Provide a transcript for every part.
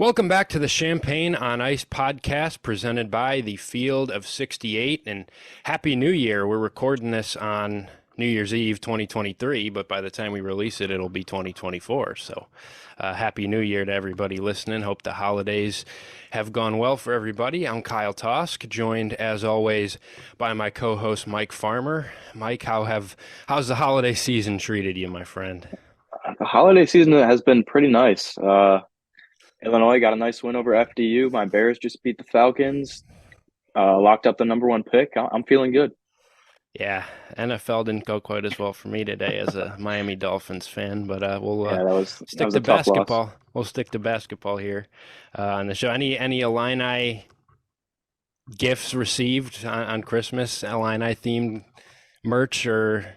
Welcome back to the Champagne on Ice podcast presented by the Field of 68, and Happy New Year. We're recording this on New Year's Eve 2023, but by the time we release it, it'll be 2024. So Happy New Year to everybody listening. Hope the holidays have gone well for everybody. I'm Kyle Tausk, joined as always by my co-host Mike Farmer. Mike, how's the holiday season treated you, my friend? The holiday season has been pretty nice. Illinois got a nice win over FDU. My Bears just beat the Falcons, locked up the number one pick. I'm feeling good. Yeah, NFL didn't go quite as well for me today as a Miami Dolphins fan, but we'll Yeah, that stick was to a tough loss. basketball. We'll stick to basketball here on the show. Any Illini gifts received on Christmas? Illini themed merch or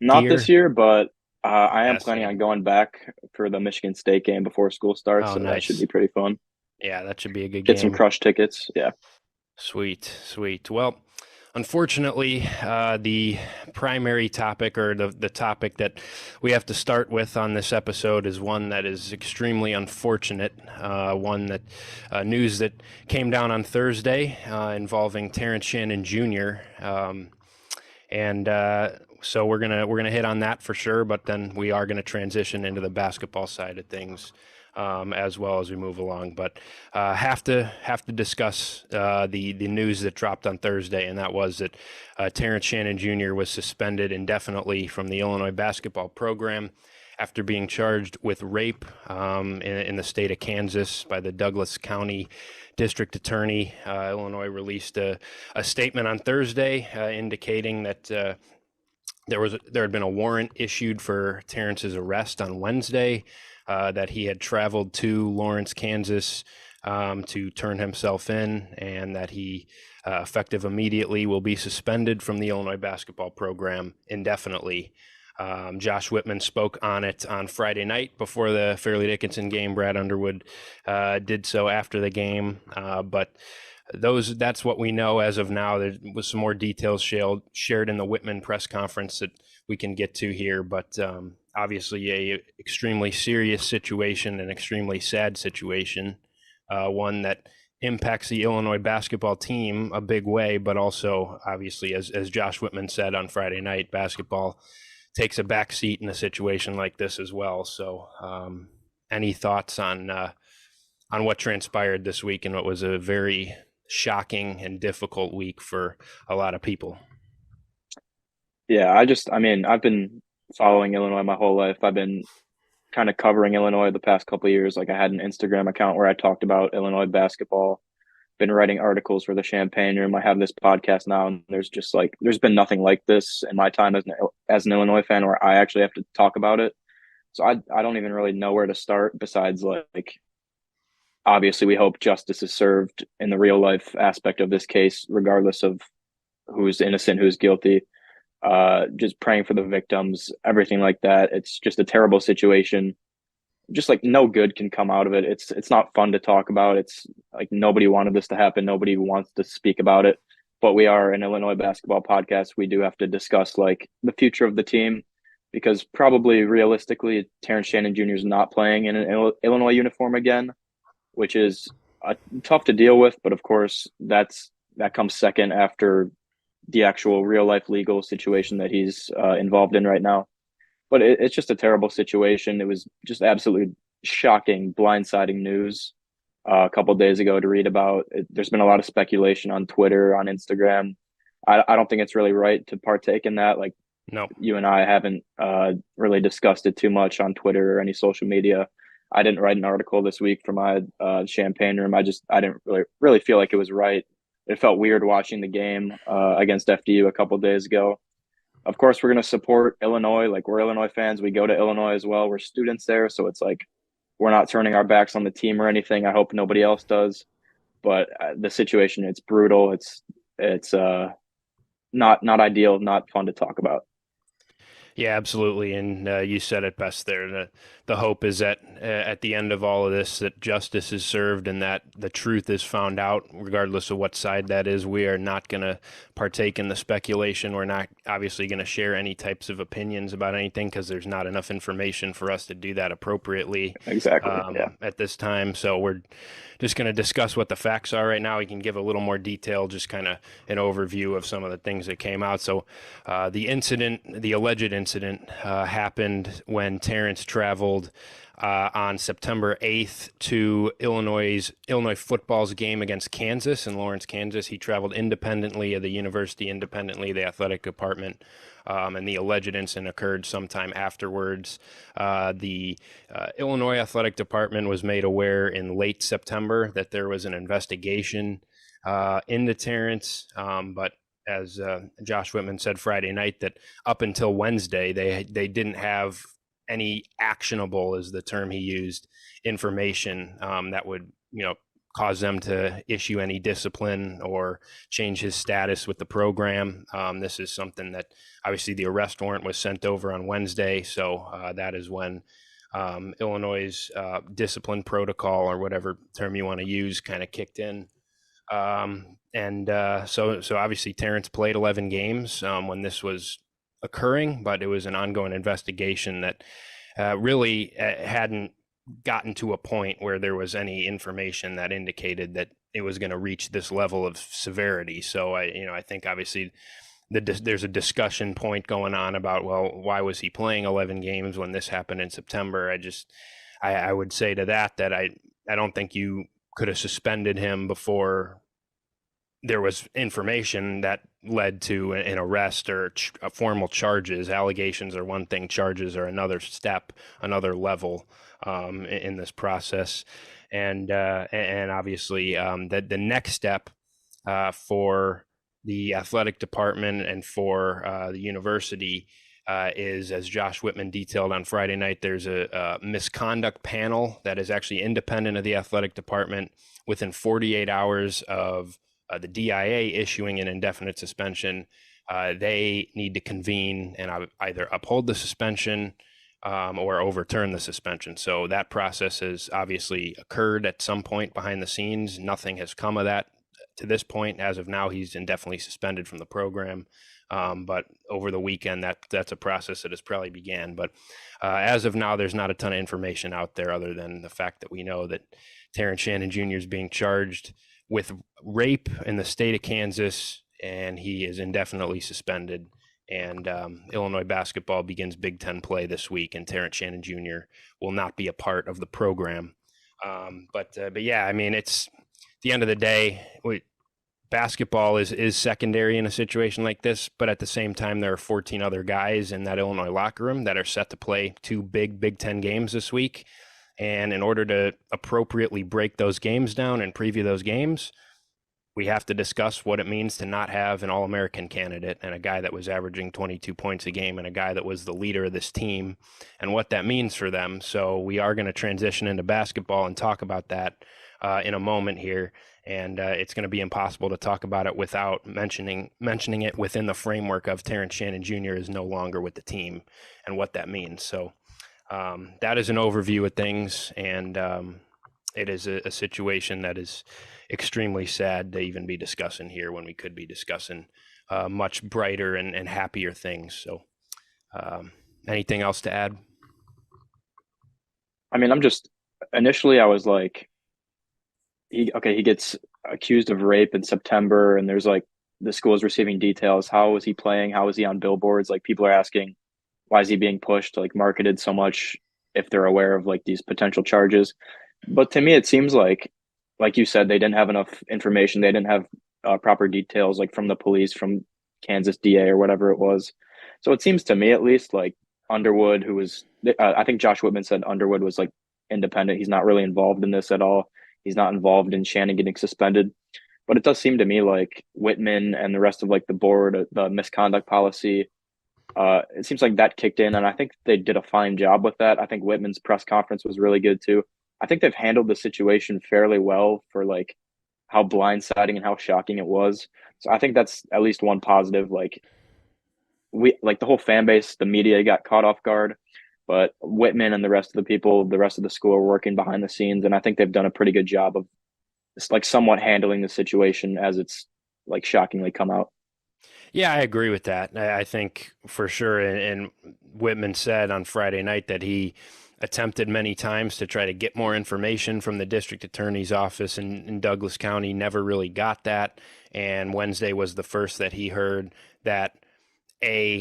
Not this gear? year, but I am Yeah, planning same. on going back for the Michigan State game before school starts, Oh, so that should nice. be pretty fun. Yeah, that should be a good Get some game. crush tickets. Yeah. Sweet, sweet. Well, unfortunately, the primary topic or the topic that we have to start with on this episode is one that is extremely unfortunate. One that news that came down on Thursday involving Terrence Shannon Jr. So we're gonna hit on that for sure, but then we are gonna transition into the basketball side of things as well as we move along. But have to discuss the news that dropped on Thursday, and that was that Terrence Shannon Jr. was suspended indefinitely from the Illinois basketball program after being charged with rape in the state of Kansas by the Douglas County District Attorney. Illinois released a statement on Thursday indicating that there had been a warrant issued for Terrence's arrest on Wednesday, that he had traveled to Lawrence, Kansas, to turn himself in, and that he, effective immediately, will be suspended from the Illinois basketball program indefinitely. Josh Whitman spoke on it on Friday night before the Fairleigh Dickinson game. Brad Underwood did so after the game, but that's what we know as of now. There was some more details shared in the Whitman press conference that we can get to here, but obviously a extremely serious situation, an extremely sad situation, one that impacts the Illinois basketball team a big way, but also obviously, as Josh Whitman said on Friday night, basketball takes a back seat in a situation like this as well. So, any thoughts on what transpired this week and what was a very shocking and difficult week for a lot of people? Yeah, I mean, I've been following Illinois my whole life. I've been kind of covering Illinois the past couple of years. Like I had an Instagram account where I talked about Illinois basketball, been writing articles for the Champagne Room. I have this podcast now, and there's been nothing like this in my time as an Illinois fan where I actually have to talk about it. So I don't even really know where to start besides like obviously we hope justice is served in the real life aspect of this case, regardless of who's innocent, who's guilty. Just praying for the victims, everything like that. It's just a terrible situation. Just like no good can come out of it. It's not fun to talk about. It's like nobody wanted this to happen. Nobody wants to speak about it. But we are an Illinois basketball podcast. We do have to discuss like the future of the team because probably realistically, Terrence Shannon Jr. is not playing in an Illinois uniform again, which is tough to deal with. But of course, that comes second after the actual real life legal situation that he's involved in right now. But it's just a terrible situation. It was just absolutely shocking, blindsiding news a couple of days ago to read about. There's been a lot of speculation on Twitter, on Instagram. I don't think it's really right to partake in that. Like No. you and I haven't really discussed it too much on Twitter or any social media. I didn't write an article this week for my Champagne Room. I didn't really feel like it was right. It felt weird watching the game against FDU a couple of days ago. Of course, we're going to support Illinois. Like we're Illinois fans. We go to Illinois as well. We're students there. So it's like we're not turning our backs on the team or anything. I hope nobody else does. But the situation, it's brutal. It's not ideal, not fun to talk about. Yeah, absolutely. And you said it best there. the hope is that at the end of all of this, that justice is served and that the truth is found out, regardless of what side that is. We are not going to partake in the speculation. We're not obviously going to share any types of opinions about anything because there's not enough information for us to do that appropriately Exactly. Yeah. at this time. So we're just going to discuss what the facts are right now. We can give a little more detail, just kind of an overview of some of the things that came out. So the alleged incident, happened when Terrence traveled on September 8th to Illinois football's game against Kansas in Lawrence, Kansas. He traveled independently of the university, independently of the athletic department. And the alleged incident occurred sometime afterwards. The Illinois athletic department was made aware in late September that there was an investigation into Terrence, but as Josh Whitman said Friday night, that up until Wednesday, they didn't have any actionable, is the term he used, information that would, cause them to issue any discipline or change his status with the program. This is something that obviously the arrest warrant was sent over on Wednesday. So that is when Illinois' discipline protocol, or whatever term you want to use, kind of kicked in. So obviously Terrence played 11 games when this was occurring, but it was an ongoing investigation that really hadn't gotten to a point where there was any information that indicated that it was going to reach this level of severity. So I think obviously there's a discussion point going on about, well, why was he playing 11 games when this happened in September? I would say to that I don't think you could have suspended him before there was information that led to an arrest or formal charges. Allegations are one thing, charges are another step, another level in this process. And obviously the next step for the athletic department and for the university is, as Josh Whitman detailed on Friday night, there's a misconduct panel that is actually independent of the athletic department. Within 48 hours of the DIA issuing an indefinite suspension, they need to convene and either uphold the suspension or overturn the suspension. So that process has obviously occurred at some point behind the scenes. Nothing has come of that to this point. As of now, he's indefinitely suspended from the program. But over the weekend, that's a process that has probably began. But as of now, there's not a ton of information out there other than the fact that we know that Terrence Shannon Jr. is being charged with rape in the state of Kansas, and he is indefinitely suspended. And Illinois basketball begins Big Ten play this week, and Terrence Shannon Jr. will not be a part of the program. But yeah, I mean, it's at the end of the day, basketball is secondary in a situation like this. But at the same time, there are 14 other guys in that Illinois locker room that are set to play 2 big Big Ten games this week. And in order to appropriately break those games down and preview those games, we have to discuss what it means to not have an All-American candidate and a guy that was averaging 22 points a game and a guy that was the leader of this team and what that means for them. So we are going to transition into basketball and talk about that in a moment here. And it's going to be impossible to talk about it without mentioning it within the framework of Terrence Shannon Jr. is no longer with the team and what that means. So that is an overview of things, and it is a situation that is extremely sad to even be discussing here when we could be discussing much brighter and happier things. So anything else to add? I mean, initially I was like, he gets accused of rape in September, and there's like the school is receiving details. How is he playing? How is he on billboards? Like, people are asking, why is he being pushed, like marketed so much if they're aware of like these potential charges? But to me, it seems like you said, they didn't have enough information. They didn't have proper details, like from the police, from Kansas DA or whatever it was. So it seems to me, at least, like Underwood, who was, I think Josh Whitman said Underwood was like independent. He's not really involved in this at all. He's not involved in Shannon getting suspended. But it does seem to me like Whitman and the rest of like the board, the misconduct policy, it seems like that kicked in, and I think they did a fine job with that. I think Whitman's press conference was really good too. I think they've handled the situation fairly well for like how blindsiding and how shocking it was. So I think that's at least one positive. Like, the whole fan base, the media got caught off guard. But Whitman and the rest of the people, the rest of the school are working behind the scenes, and I think they've done a pretty good job of just like somewhat handling the situation as it's like shockingly come out. Yeah, I agree with that. I think for sure. And Whitman said on Friday night that he attempted many times to try to get more information from the district attorney's office in Douglas County, never really got that. And Wednesday was the first that he heard that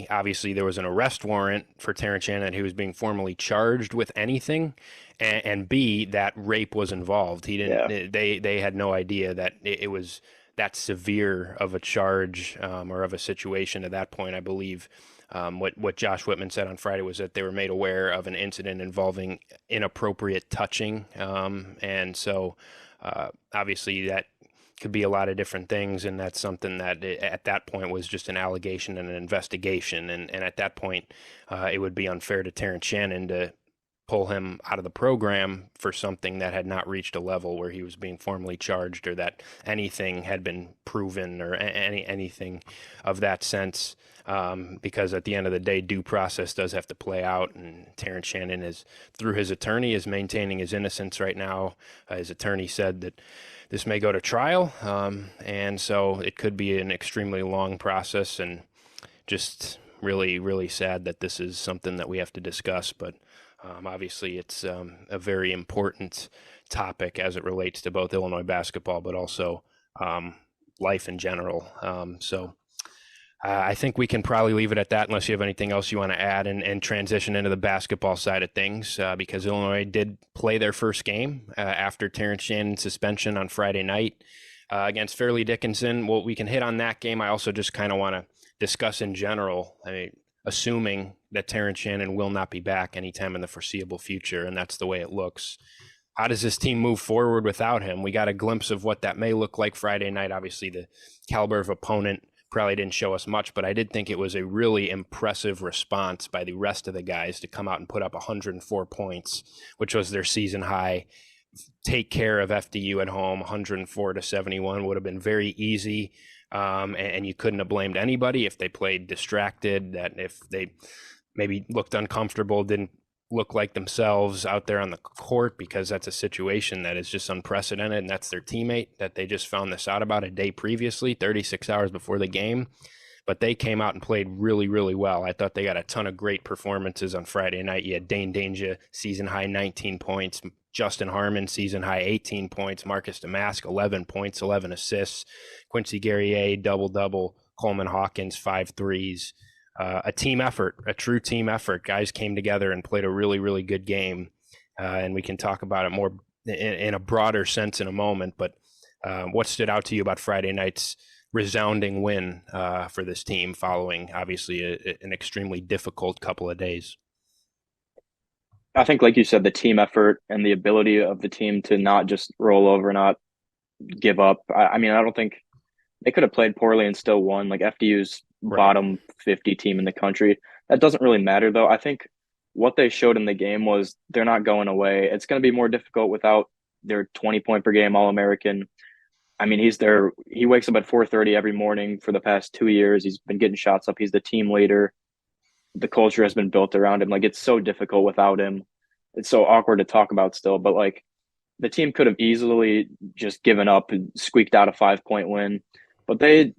obviously there was an arrest warrant for Terrence Shannon, who was being formally charged with anything, and B, that rape was involved. He Yeah. didn't. They had no idea that it was that severe of a charge, or of a situation at that point. I believe what Josh Whitman said on Friday was that they were made aware of an incident involving inappropriate touching, and so obviously that could be a lot of different things, and that's something that at that point was just an allegation and an investigation, and at that point it would be unfair to Terrence Shannon to pull him out of the program for something that had not reached a level where he was being formally charged or that anything had been proven or anything of that sense. Because at the end of the day, due process does have to play out, and Terrence Shannon is, through his attorney, is maintaining his innocence right now. His attorney said that this may go to trial, and so it could be an extremely long process, and just really, really sad that this is something that we have to discuss. But obviously, it's a very important topic as it relates to both Illinois basketball, but also life in general. So I think we can probably leave it at that unless you have anything else you want to add and transition into the basketball side of things, because Illinois did play their first game after Terrence Shannon's suspension on Friday night against Fairleigh Dickinson. Well, we can hit on that game. I also just kind of want to discuss in general, I mean, assuming that Terrence Shannon will not be back anytime in the foreseeable future, and that's the way it looks. How does this team move forward without him? We got a glimpse of what that may look like Friday night. Obviously, the caliber of opponent probably didn't show us much, but I did think it was a really impressive response by the rest of the guys to come out and put up 104 points, which was their season high. Take care of FDU at home, 104-71 would have been very easy. And you couldn't have blamed anybody if they played distracted, that if they maybe looked uncomfortable, didn't look like themselves out there on the court, because that's a situation that is just unprecedented, and that's their teammate that they just found this out about a day previously, 36 hours before the game. But they came out and played really, really well. I thought they got a ton of great performances on Friday night. You had Dane Danger, season high 19 points, Justin Harmon, season high 18 points, Marcus Damask, 11 points, 11 assists, Quincy Guerrier, double-double, Coleman Hawkins, 5 threes. A team effort, a true team effort. Guys came together and played a really, really good game. And we can talk about it more in a broader sense in a moment. But what stood out to you about Friday night's resounding win for this team following, obviously, an extremely difficult couple of days? I think, like you said, the team effort and the ability of the team to not just roll over, not give up. I mean, I don't think they could have played poorly and still won. Like FDU's Right. bottom 50 team in the country. That doesn't really matter, though. I think what they showed in the game was they're not going away. It's going to be more difficult without their 20-point per game All-American. I mean, he's there. He wakes up at 4:30 every morning for the past 2 years. He's been getting shots up. He's the team leader. The culture has been built around him. Like, it's so difficult without him. It's so awkward to talk about still, but like the team could have easily just given up and squeaked out a 5-point win, but they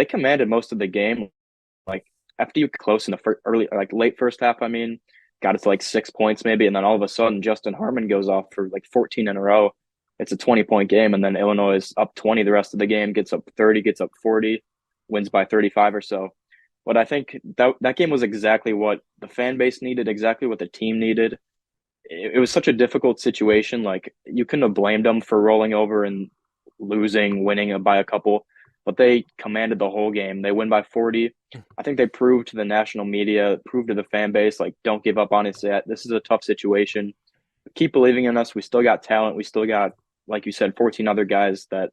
commanded most of the game. Like after you close in the early, like late first half, I mean, got it to like 6 points maybe, and then all of a sudden Justin Harmon goes off for like 14 in a row. It's a 20-point game, and then Illinois is up 20 the rest of the game, gets up 30, gets up 40, wins by 35 or so. But I think that game was exactly what the fan base needed, exactly what the team needed. It was such a difficult situation. Like you couldn't have blamed them for rolling over and losing, winning by a couple, but they commanded the whole game. They win by 40. I think they proved to the national media, proved to the fan base, like, don't give up on us yet. This is a tough situation. Keep believing in us. We still got talent. We still got, like you said, 14 other guys that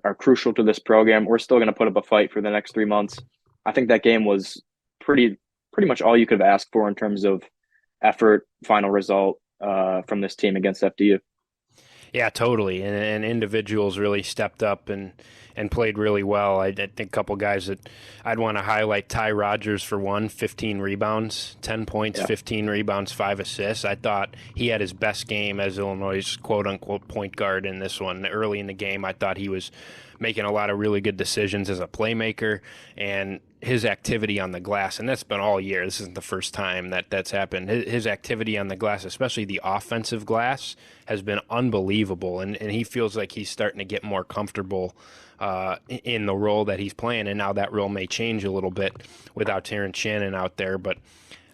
are crucial to this program. We're still going to put up a fight for the next 3 months. I think that game was pretty much all you could have asked for in terms of effort, final result from this team against FDU. Yeah, totally. And individuals really stepped up and played really well. I think a couple guys that I'd want to highlight. Ty Rogers for one, 15 rebounds, 10 points, Yeah. 15 rebounds, 5 assists. I thought he had his best game as Illinois' quote unquote point guard in this one. Early in the game, I thought he was making a lot of really good decisions as a playmaker, and his activity on the glass, and that's been all year. This isn't the first time that that's happened. His activity on the glass, especially the offensive glass, has been unbelievable, and he feels like he's starting to get more comfortable in the role that he's playing. And now that role may change a little bit without Terrence Shannon out there, but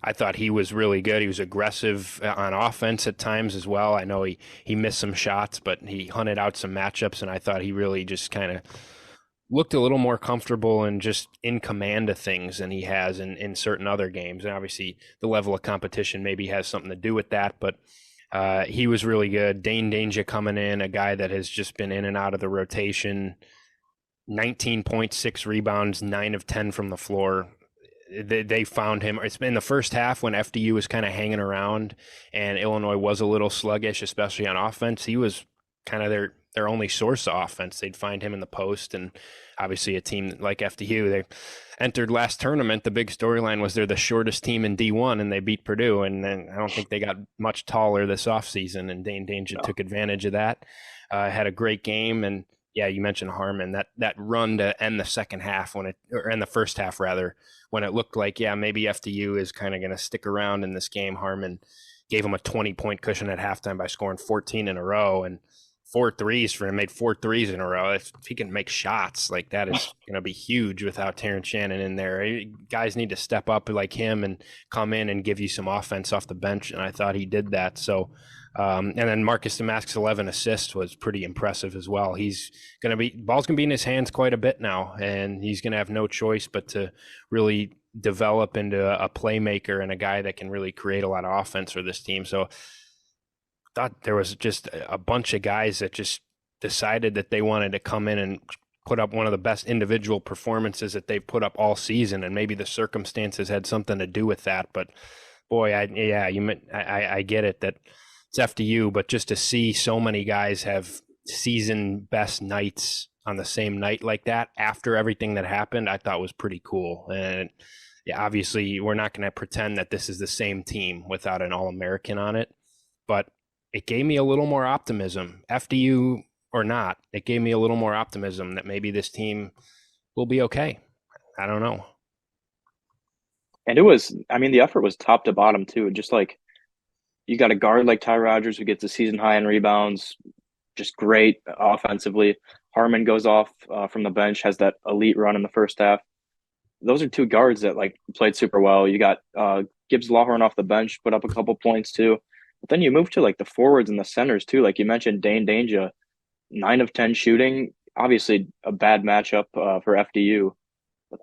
I thought he was really good. He was aggressive on offense at times as well. I know he missed some shots, but he hunted out some matchups, and I thought he really just kind of looked a little more comfortable and just in command of things than he has in certain other games. And obviously, the level of competition maybe has something to do with that, but he was really good. Dane Danger coming in, a guy that has just been in and out of the rotation, 19.6 rebounds, 9 of 10 from the floor. They found him. It's been the first half when FDU was kind of hanging around and Illinois was a little sluggish, especially on offense. He was kind of their only source of offense. They'd find him in the post, and obviously a team like FDU, they entered last tournament. The big storyline was they're the shortest team in D1, and they beat Purdue, and then I don't think they got much taller this offseason, and Dane Danger took advantage of that. Had a great game, and yeah, you mentioned Harmon, that run to end the second half or end the first half rather, when it looked like, yeah, maybe FDU is kind of going to stick around in this game. Harmon gave him a 20-point cushion at halftime by scoring 14 in a row, and 4 threes for him, made 4 threes in a row. If he can make shots, like that is going to be huge without Terrence Shannon in there. Guys need to step up like him and come in and give you some offense off the bench, and I thought he did that. So, and then Marcus Damask's 11 assists was pretty impressive as well. Ball's going to be in his hands quite a bit now, and he's going to have no choice but to really develop into a playmaker and a guy that can really create a lot of offense for this team. So thought there was just a bunch of guys that just decided that they wanted to come in and put up one of the best individual performances that they've put up all season, and maybe the circumstances had something to do with that. But boy, I get it that it's FDU, but just to see so many guys have season best nights on the same night like that after everything that happened, I thought was pretty cool. And yeah, obviously we're not going to pretend that this is the same team without an All-American on it, but it gave me a little more optimism, FDU or not. It gave me a little more optimism that maybe this team will be okay. I don't know. And the effort was top to bottom too. Just like you got a guard like Ty Rogers who gets a season high in rebounds, just great offensively. Harmon goes off from the bench, has that elite run in the first half. Those are two guards that like played super well. You got Gibbs Lawhorn off the bench, put up a couple points too. But then you move to like the forwards and the centers too. Like you mentioned, Dane Danger, 9 of 10 shooting. Obviously, a bad matchup for FDU.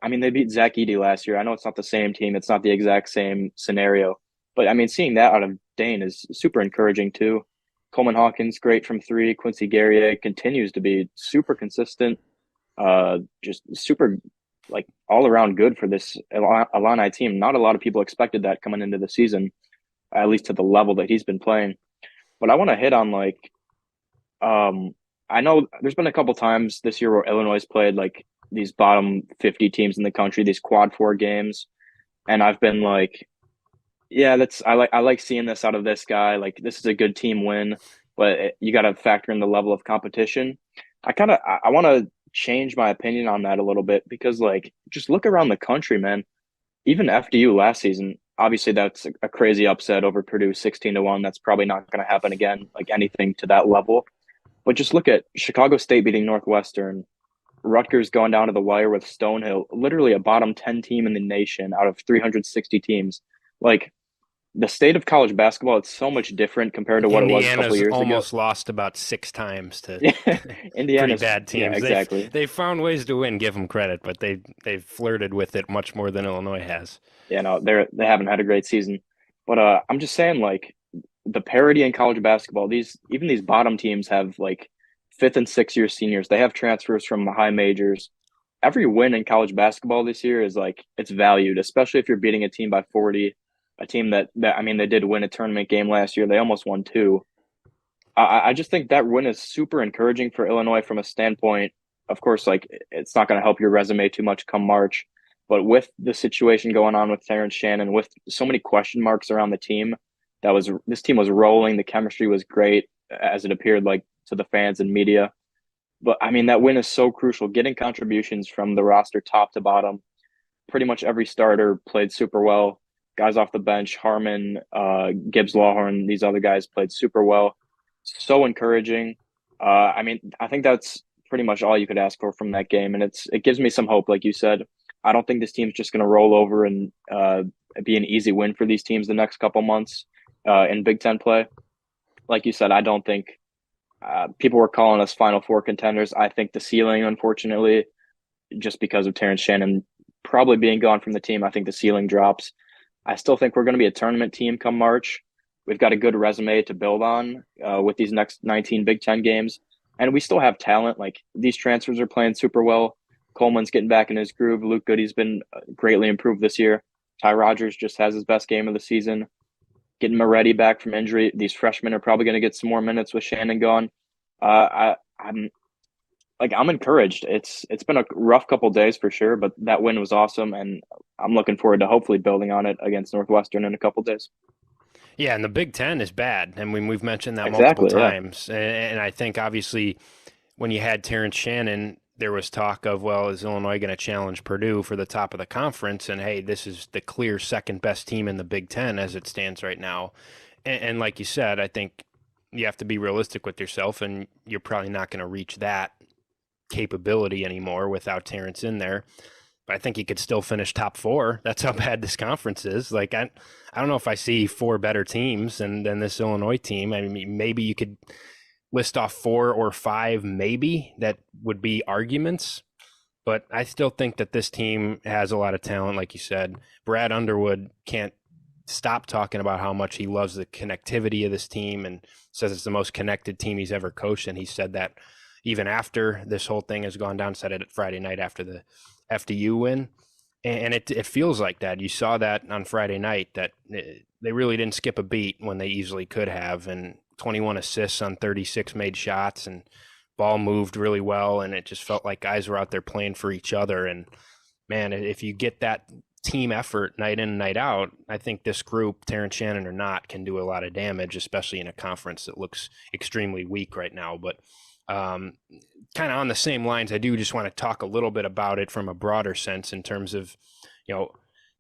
I mean, they beat Zach Edey last year. I know it's not the same team. It's not the exact same scenario. But I mean, seeing that out of Dane is super encouraging too. Coleman Hawkins, great from three. Quincy Guerrier continues to be super consistent. Just super, like, all around good for this Illini team. Not a lot of people expected that coming into the season, at least to the level that he's been playing. But I want to hit on I know there's been a couple times this year where Illinois has played like these bottom 50 teams in the country, these quad four games, and I've been like, yeah, I like seeing this out of this guy. Like this is a good team win, but you got to factor in the level of competition. I want to change my opinion on that a little bit because like just look around the country, man. Even FDU last season, obviously that's a crazy upset over Purdue 16-1. That's probably not going to happen again, like anything to that level. But just look at Chicago State beating Northwestern, Rutgers going down to the wire with Stonehill, literally a bottom 10 team in the nation out of 360 teams. Like the state of college basketball, it's so much different compared to what it was a couple Indiana's years ago. almost lost about 6 times to pretty Indiana's, bad teams. yeah, exactly. They've found ways to win, give them credit, but they've flirted with it much more than Illinois has. Yeah, no, they haven't had a great season. But I'm just saying, like, the parity in college basketball, these bottom teams have like 5th and 6th year seniors. They have transfers from the high majors. Every win in college basketball this year is like it's valued, especially if you're beating a team by 40, a team that I mean they did win a tournament game last year. They almost won two. I just think that win is super encouraging for Illinois from a standpoint. Of course, like it's not going to help your resume too much come March, but with the situation going on with Terrence Shannon, with so many question marks around the team, this team was rolling. The chemistry was great as it appeared like to the fans and media. But I mean, that win is so crucial. Getting contributions from the roster top to bottom, pretty much every starter played super well. Guys off the bench, Harmon, Gibbs Lawhorn, these other guys played super well. So encouraging. I mean, I think that's pretty much all you could ask for from that game, and it gives me some hope. Like you said, I don't think this team's just going to roll over and be an easy win for these teams the next couple months in Big Ten play. Like you said, I don't think people were calling us Final Four contenders. I think the ceiling, unfortunately, just because of Terrence Shannon probably being gone from the team, I think the ceiling drops. I still think we're going to be a tournament team come March. We've got a good resume to build on with these next 19 Big Ten games. And we still have talent. Like these transfers are playing super well. Coleman's getting back in his groove. Luke Goody's been greatly improved this year. Ty Rogers just has his best game of the season. Getting Moretti back from injury. These freshmen are probably going to get some more minutes with Shannon gone. I'm encouraged. It's been a rough couple days for sure, but that win was awesome, and I'm looking forward to hopefully building on it against Northwestern in a couple days. Yeah, and the Big Ten is bad. I mean, we've mentioned that multiple Exactly. Yeah. times. And I think obviously when you had Terrence Shannon, there was talk of, well, is Illinois going to challenge Purdue for the top of the conference? And hey, this is the clear second best team in the Big Ten as it stands right now. And like you said, I think you have to be realistic with yourself, and you're probably not going to reach that capability anymore without Terrence in there. But I think he could still finish top four. That's how bad this conference is. Like I don't know if I see four better teams than this Illinois team. I mean, maybe you could list off four or five, maybe that would be arguments. But I still think that this team has a lot of talent, like you said. Brad Underwood can't stop talking about how much he loves the connectivity of this team and says it's the most connected team he's ever coached. And he said that even after this whole thing has gone down, said it Friday night after the FDU win. And it feels like that. You saw that on Friday night, that they really didn't skip a beat when they easily could have. And 21 assists on 36 made shots, and ball moved really well. And it just felt like guys were out there playing for each other. And man, if you get that team effort night in and night out, I think this group, Terrence Shannon or not, can do a lot of damage, especially in a conference that looks extremely weak right now. But kind of on the same lines, I do just want to talk a little bit about it from a broader sense in terms of,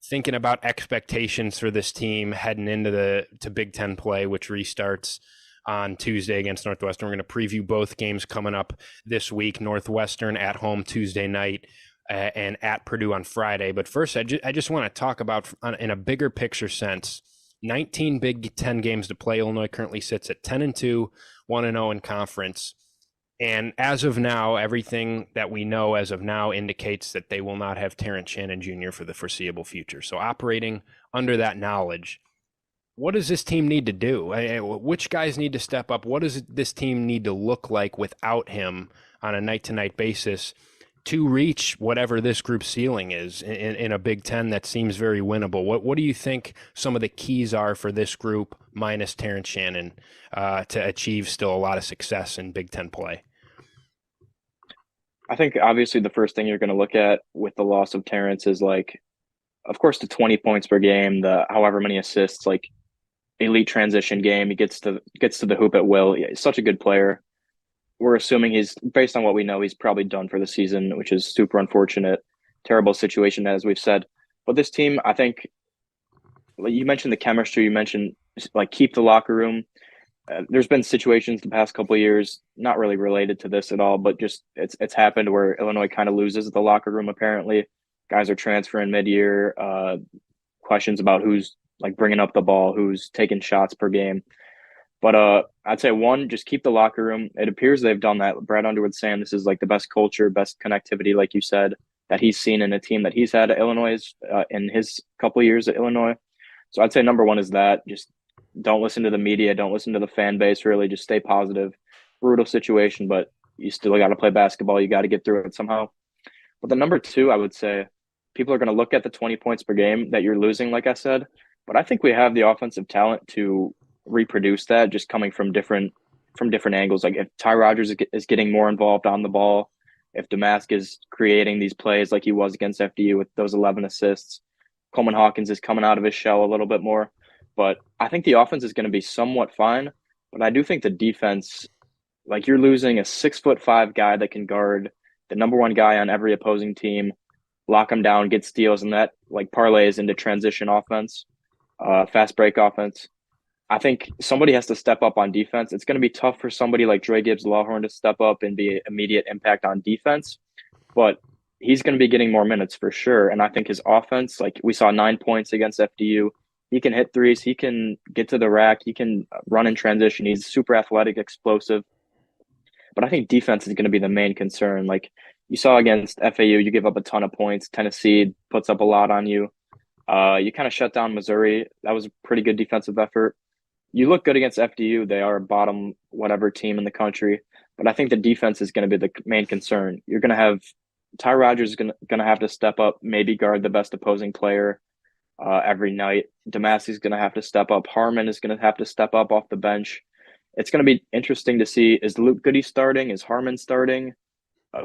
thinking about expectations for this team heading into to Big Ten play, which restarts on Tuesday against Northwestern. We're going to preview both games coming up this week. Northwestern at home Tuesday night and at Purdue on Friday. But first, I just want to talk about, in a bigger picture sense, 19 Big Ten games to play. Illinois currently sits at 10-2, 1-0 in conference. And as of now, everything that we know as of now indicates that they will not have Terrence Shannon Jr. for the foreseeable future. So operating under that knowledge, what does this team need to do? Which guys need to step up? What does this team need to look like without him on a night-to-night basis to reach whatever this group's ceiling is in a Big Ten that seems very winnable? What do you think some of the keys are for this group minus Terrence Shannon to achieve still a lot of success in Big Ten play? I think obviously the first thing you're going to look at with the loss of Terrence is like, of course, the 20 points per game, the however many assists, like elite transition game. He gets to the hoop at will. He's such a good player. We're assuming he's, based on what we know, he's probably done for the season, which is super unfortunate. Terrible situation, as we've said. But this team, I think, like you mentioned the chemistry. You mentioned like keep the locker room. There's been situations the past couple of years, not really related to this at all, but just it's happened where Illinois kind of loses the locker room. Apparently, guys are transferring mid-year. Questions about who's like bringing up the ball, who's taking shots per game. But I'd say one, just keep the locker room. It appears they've done that. Brad Underwood's saying this is like the best culture, best connectivity, like you said, that he's seen in a team that he's had at Illinois in his couple of years at Illinois. So I'd say number one is that just don't listen to the media, don't listen to the fan base. Really, just stay positive. Brutal situation, but you still got to play basketball. You got to get through it somehow. But the number two, I would say, people are going to look at the 20 points per game that you're losing, like I said. But I think we have the offensive talent to reproduce that, just coming from different from different angles. Like if Ty Rodgers is getting more involved on the ball, if Damask is creating these plays like he was against FDU with those 11 assists, Coleman Hawkins is coming out of his shell a little bit more. But I think the offense is going to be somewhat fine. But I do think the defense, like you're losing a 6'5" guy that can guard the number one guy on every opposing team, lock him down, get steals, and that like parlays into transition offense, fast break offense. I think somebody has to step up on defense. It's going to be tough for somebody like Dre Gibbs Lawhorn to step up and be an immediate impact on defense, but he's going to be getting more minutes for sure. And I think his offense, like we saw 9 points against FDU, he can hit threes, he can get to the rack, he can run in transition. He's super athletic, explosive. But I think defense is going to be the main concern. Like you saw against FAU, you give up a ton of points. Tennessee puts up a lot on you. You kind of shut down Missouri. That was a pretty good defensive effort. You look good against FDU. They are a bottom whatever team in the country. But I think the defense is going to be the main concern. You're going to have Ty Rodgers is going to have to step up, maybe guard the best opposing player every night. Damasi is going to have to step up. Harmon is going to have to step up off the bench. It's going to be interesting to see, is Luke Goody starting? Is Harmon starting?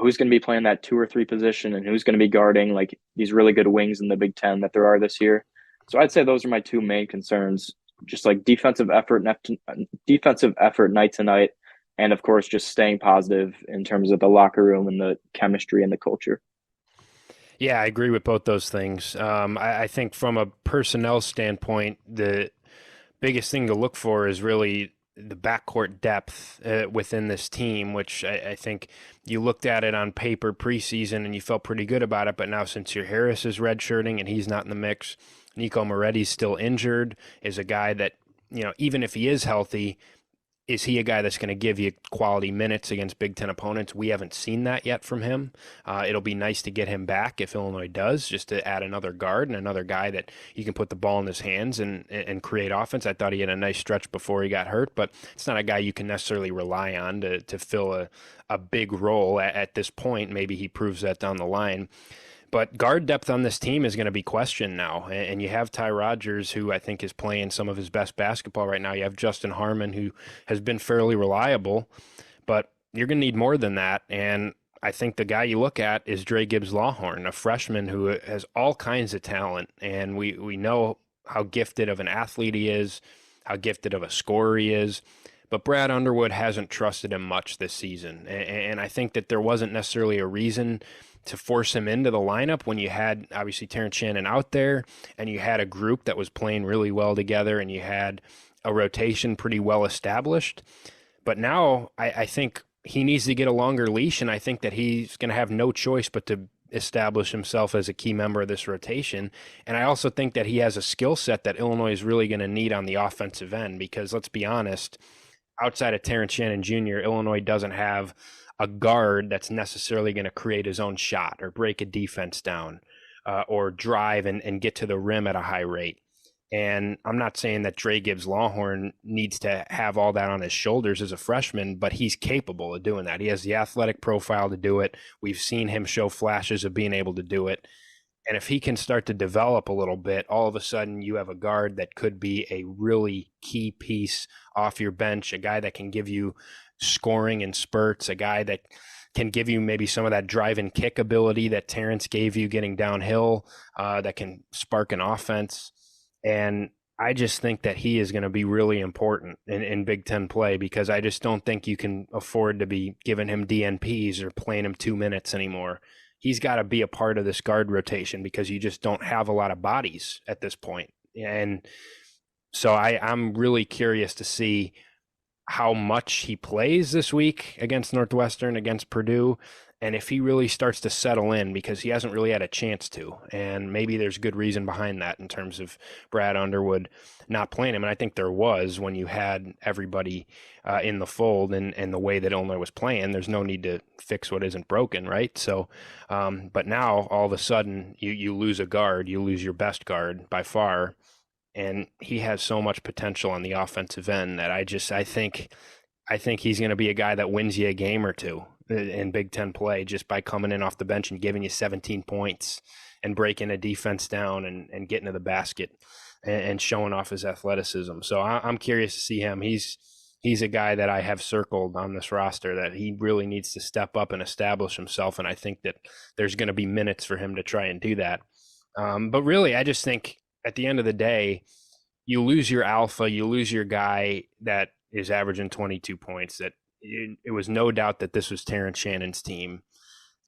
Who's going to be playing that 2 or 3 position, and who's going to be guarding like these really good wings in the Big Ten that there are this year? So I'd say those are my two main concerns, just like defensive effort night to night, and of course just staying positive in terms of the locker room and the chemistry and the culture. Yeah, I agree with both those things. I think from a personnel standpoint, the biggest thing to look for is really the backcourt depth within this team, which I think you looked at it on paper preseason and you felt pretty good about it. But now since your Harris is redshirting and he's not in the mix, Nico Moretti's still injured, is a guy that, even if he is healthy, is he a guy that's going to give you quality minutes against Big Ten opponents? We haven't seen that yet from him. It'll be nice to get him back if Illinois does, just to add another guard and another guy that you can put the ball in his hands and create offense. I thought he had a nice stretch before he got hurt, but it's not a guy you can necessarily rely on to fill a big role at this point. Maybe he proves that down the line. But guard depth on this team is going to be questioned now. And you have Ty Rodgers, who I think is playing some of his best basketball right now. You have Justin Harmon, who has been fairly reliable. But you're going to need more than that. And I think the guy you look at is Dre Gibbs Lawhorn, a freshman who has all kinds of talent. And we know how gifted of an athlete he is, how gifted of a scorer he is. But Brad Underwood hasn't trusted him much this season. And I think that there wasn't necessarily a reason to force him into the lineup when you had obviously Terrence Shannon out there and you had a group that was playing really well together and you had a rotation pretty well established. But now I think he needs to get a longer leash, and I think that he's going to have no choice but to establish himself as a key member of this rotation. And I also think that he has a skill set that Illinois is really going to need on the offensive end, because let's be honest, outside of Terrence Shannon Jr., Illinois doesn't have a guard that's necessarily going to create his own shot or break a defense down or drive and get to the rim at a high rate. And I'm not saying that Dre Gibbs Lawhorn needs to have all that on his shoulders as a freshman, but he's capable of doing that. He has the athletic profile to do it. We've seen him show flashes of being able to do it. And if he can start to develop a little bit, all of a sudden you have a guard that could be a really key piece off your bench, a guy that can give you scoring in spurts, a guy that can give you maybe some of that drive and kick ability that Terrence gave you getting downhill, that can spark an offense. And I just think that he is going to be really important in Big Ten play, because I just don't think you can afford to be giving him DNPs or playing him 2 minutes anymore. He's got to be a part of this guard rotation because you just don't have a lot of bodies at this point. And so I'm really curious to see how much he plays this week against Northwestern, against Purdue, and if he really starts to settle in, because he hasn't really had a chance to. And maybe there's good reason behind that in terms of Brad Underwood not playing him. And I think there was, when you had everybody in the fold and the way that Illinois was playing. There's no need to fix what isn't broken, right? So, but now all of a sudden you lose a guard, you lose your best guard by far. And he has so much potential on the offensive end that I think he's going to be a guy that wins you a game or two in Big Ten play just by coming in off the bench and giving you 17 points and breaking a defense down and getting to the basket and showing off his athleticism. So I'm curious to see him. He's he's a guy that I have circled on this roster that he really needs to step up and establish himself. And I think that there's going to be minutes for him to try and do that. But really, I just think at the end of the day, you lose your alpha, you lose your guy that is averaging 22 points. That it was no doubt that this was Terrence Shannon's team.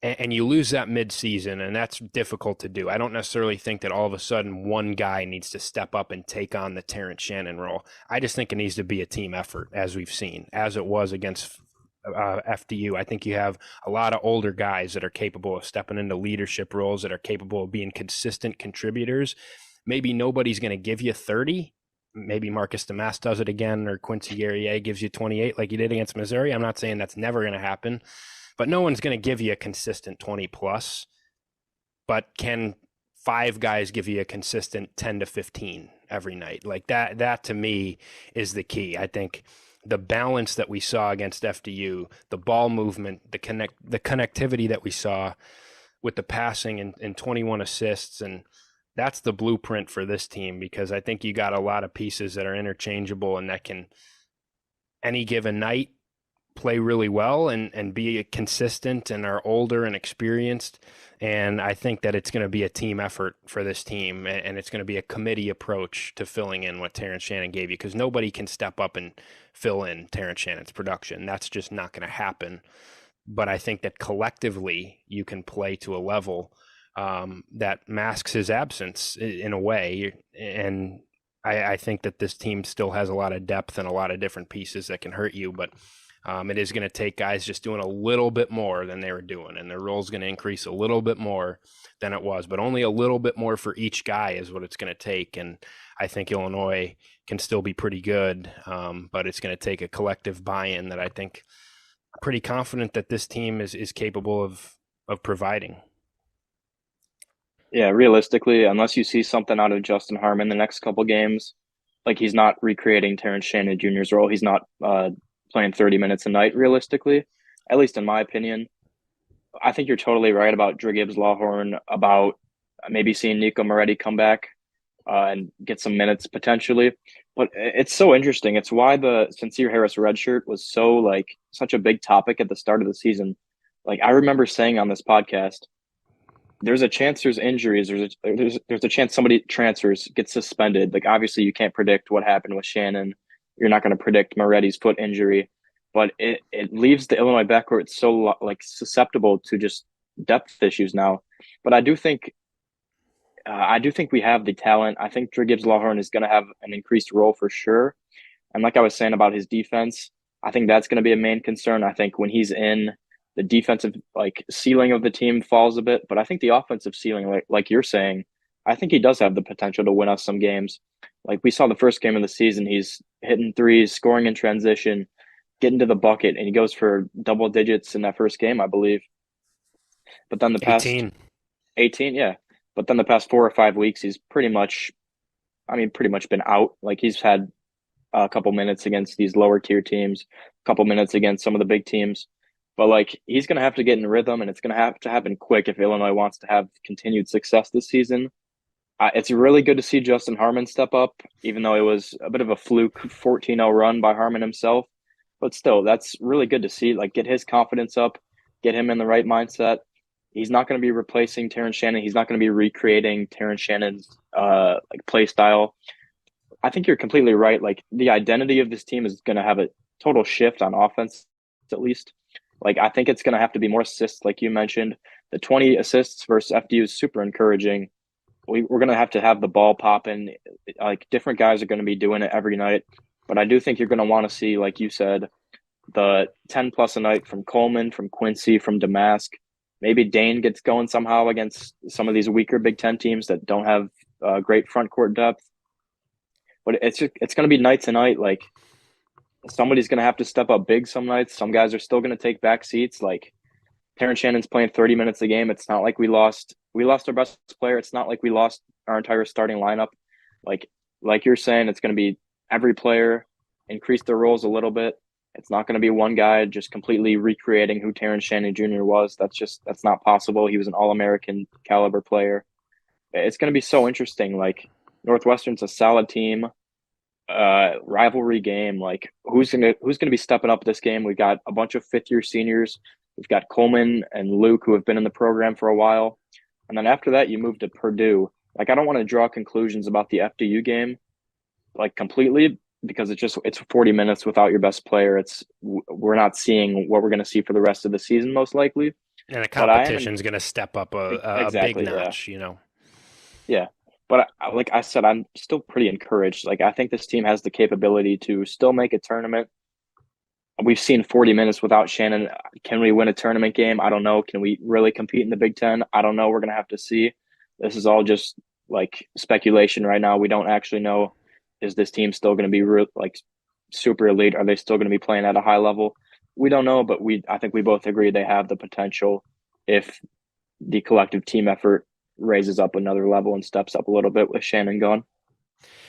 And you lose that midseason, and that's difficult to do. I don't necessarily think that all of a sudden one guy needs to step up and take on the Terrence Shannon role. I just think it needs to be a team effort, as we've seen, as it was against FDU. I think you have a lot of older guys that are capable of stepping into leadership roles, that are capable of being consistent contributors. Maybe nobody's going to give you 30. Maybe Marcus Demas does it again, or Quincy Guerrier gives you 28 like he did against Missouri. I'm not saying that's never going to happen. But no one's going to give you a consistent 20 plus. But can 5 guys give you a consistent 10 to 15 every night? Like that to me is the key. I think the balance that we saw against FDU, the ball movement, the connectivity that we saw with the passing and 21 assists, and that's the blueprint for this team, because I think you got a lot of pieces that are interchangeable and that can any given night play really well and be consistent and are older and experienced. And I think that it's going to be a team effort for this team, and it's going to be a committee approach to filling in what Terrence Shannon gave you, because nobody can step up and fill in Terrence Shannon's production. That's just not going to happen. But I think that collectively you can play to a level that masks his absence in a way. And I think that this team still has a lot of depth and a lot of different pieces that can hurt you, but it is going to take guys just doing a little bit more than they were doing, and their role is going to increase a little bit more than it was, but only a little bit more for each guy is what it's going to take. And I think Illinois can still be pretty good, but it's going to take a collective buy-in that I think I'm pretty confident that this team is capable of providing. Yeah, realistically, unless you see something out of Justin Harmon the next couple games, like he's not recreating Terrence Shannon Jr.'s role. He's not playing 30 minutes a night, realistically, at least in my opinion. I think you're totally right about Drew Gibbs-Lawhorn, about maybe seeing Nico Moretti come back and get some minutes potentially. But it's so interesting. It's why the Sincere Harris redshirt was such a big topic at the start of the season. Like, I remember saying on this podcast, there's a chance there's injuries. There's a chance somebody transfers, gets suspended. Like, obviously you can't predict what happened with Shannon. You're not going to predict Moretti's foot injury, but it leaves the Illinois backcourt so susceptible to just depth issues now. But I do think we have the talent. I think Drew Gibbs-Lawhorn is going to have an increased role for sure. And like I was saying about his defense, I think that's going to be a main concern. I think when he's in, the defensive ceiling of the team falls a bit, but I think the offensive ceiling, like you're saying, I think he does have the potential to win us some games. Like we saw the first game of the season, he's hitting threes, scoring in transition, getting to the bucket, and he goes for double digits in that first game, I believe. But then the past 18, yeah. But then the past 4 or 5 weeks, he's pretty much been out. Like he's had a couple minutes against these lower tier teams, a couple minutes against some of the big teams. But he's going to have to get in rhythm, and it's going to have to happen quick if Illinois wants to have continued success this season. It's really good to see Justin Harmon step up, even though it was a bit of a fluke 14-0 run by Harmon himself. But still, that's really good to see. Get his confidence up, get him in the right mindset. He's not going to be replacing Terrence Shannon. He's not going to be recreating Terrence Shannon's play style. I think you're completely right. The identity of this team is going to have a total shift on offense, at least. I think it's going to have to be more assists, like you mentioned. The 20 assists versus FDU is super encouraging. We're going to have the ball popping. Different guys are going to be doing it every night. But I do think you're going to want to see, like you said, the 10 plus a night from Coleman, from Quincy, from Damask. Maybe Dane gets going somehow against some of these weaker Big Ten teams that don't have great front court depth. But it's going to be night to night. Somebody's going to have to step up big some nights. Some guys are still going to take back seats. Terrence Shannon's playing 30 minutes a game. It's not like we lost our best player. It's not like we lost our entire starting lineup. Like you're saying, it's going to be every player increase their roles a little bit. It's not going to be one guy just completely recreating who Terrence Shannon Jr. was. That's not possible. He was an All-American caliber player. It's going to be so interesting. Northwestern's a solid team. rivalry game. Like who's gonna be stepping up this game? We've got a bunch of fifth year seniors. We've got Coleman and Luke who have been in the program for a while, and then after that you move to Purdue. Like I don't want to draw conclusions about the FDU game like completely because it's 40 minutes without your best player. We're not seeing what we're going to see for the rest of the season most likely. And the But I am competition's going to step up a big exactly, yeah. notch, you know. Yeah. But like I said, I'm still pretty encouraged. Like I think this team has the capability to still make a tournament. We've seen 40 minutes without Shannon. Can we win a tournament game? I don't know. Can we really compete in the Big Ten? I don't know. We're going to have to see. This is all just like speculation right now. We don't actually know. Is this team still going to be like super elite? Are they still going to be playing at a high level? We don't know, but I think we both agree they have the potential if the collective team effort raises up another level and steps up a little bit with Shannon gone.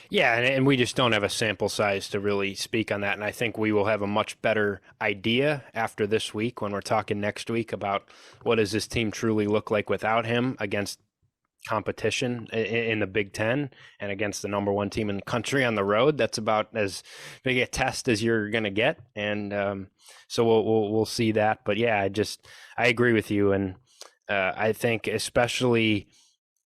Yeah, and we just don't have a sample size to really speak on that. And I think we will have a much better idea after this week when we're talking next week about what does this team truly look like without him against competition in the Big Ten and against the number one team in the country on the road. That's about as big a test as you're going to get. And so we'll see that. But yeah, I agree with you. And I think especially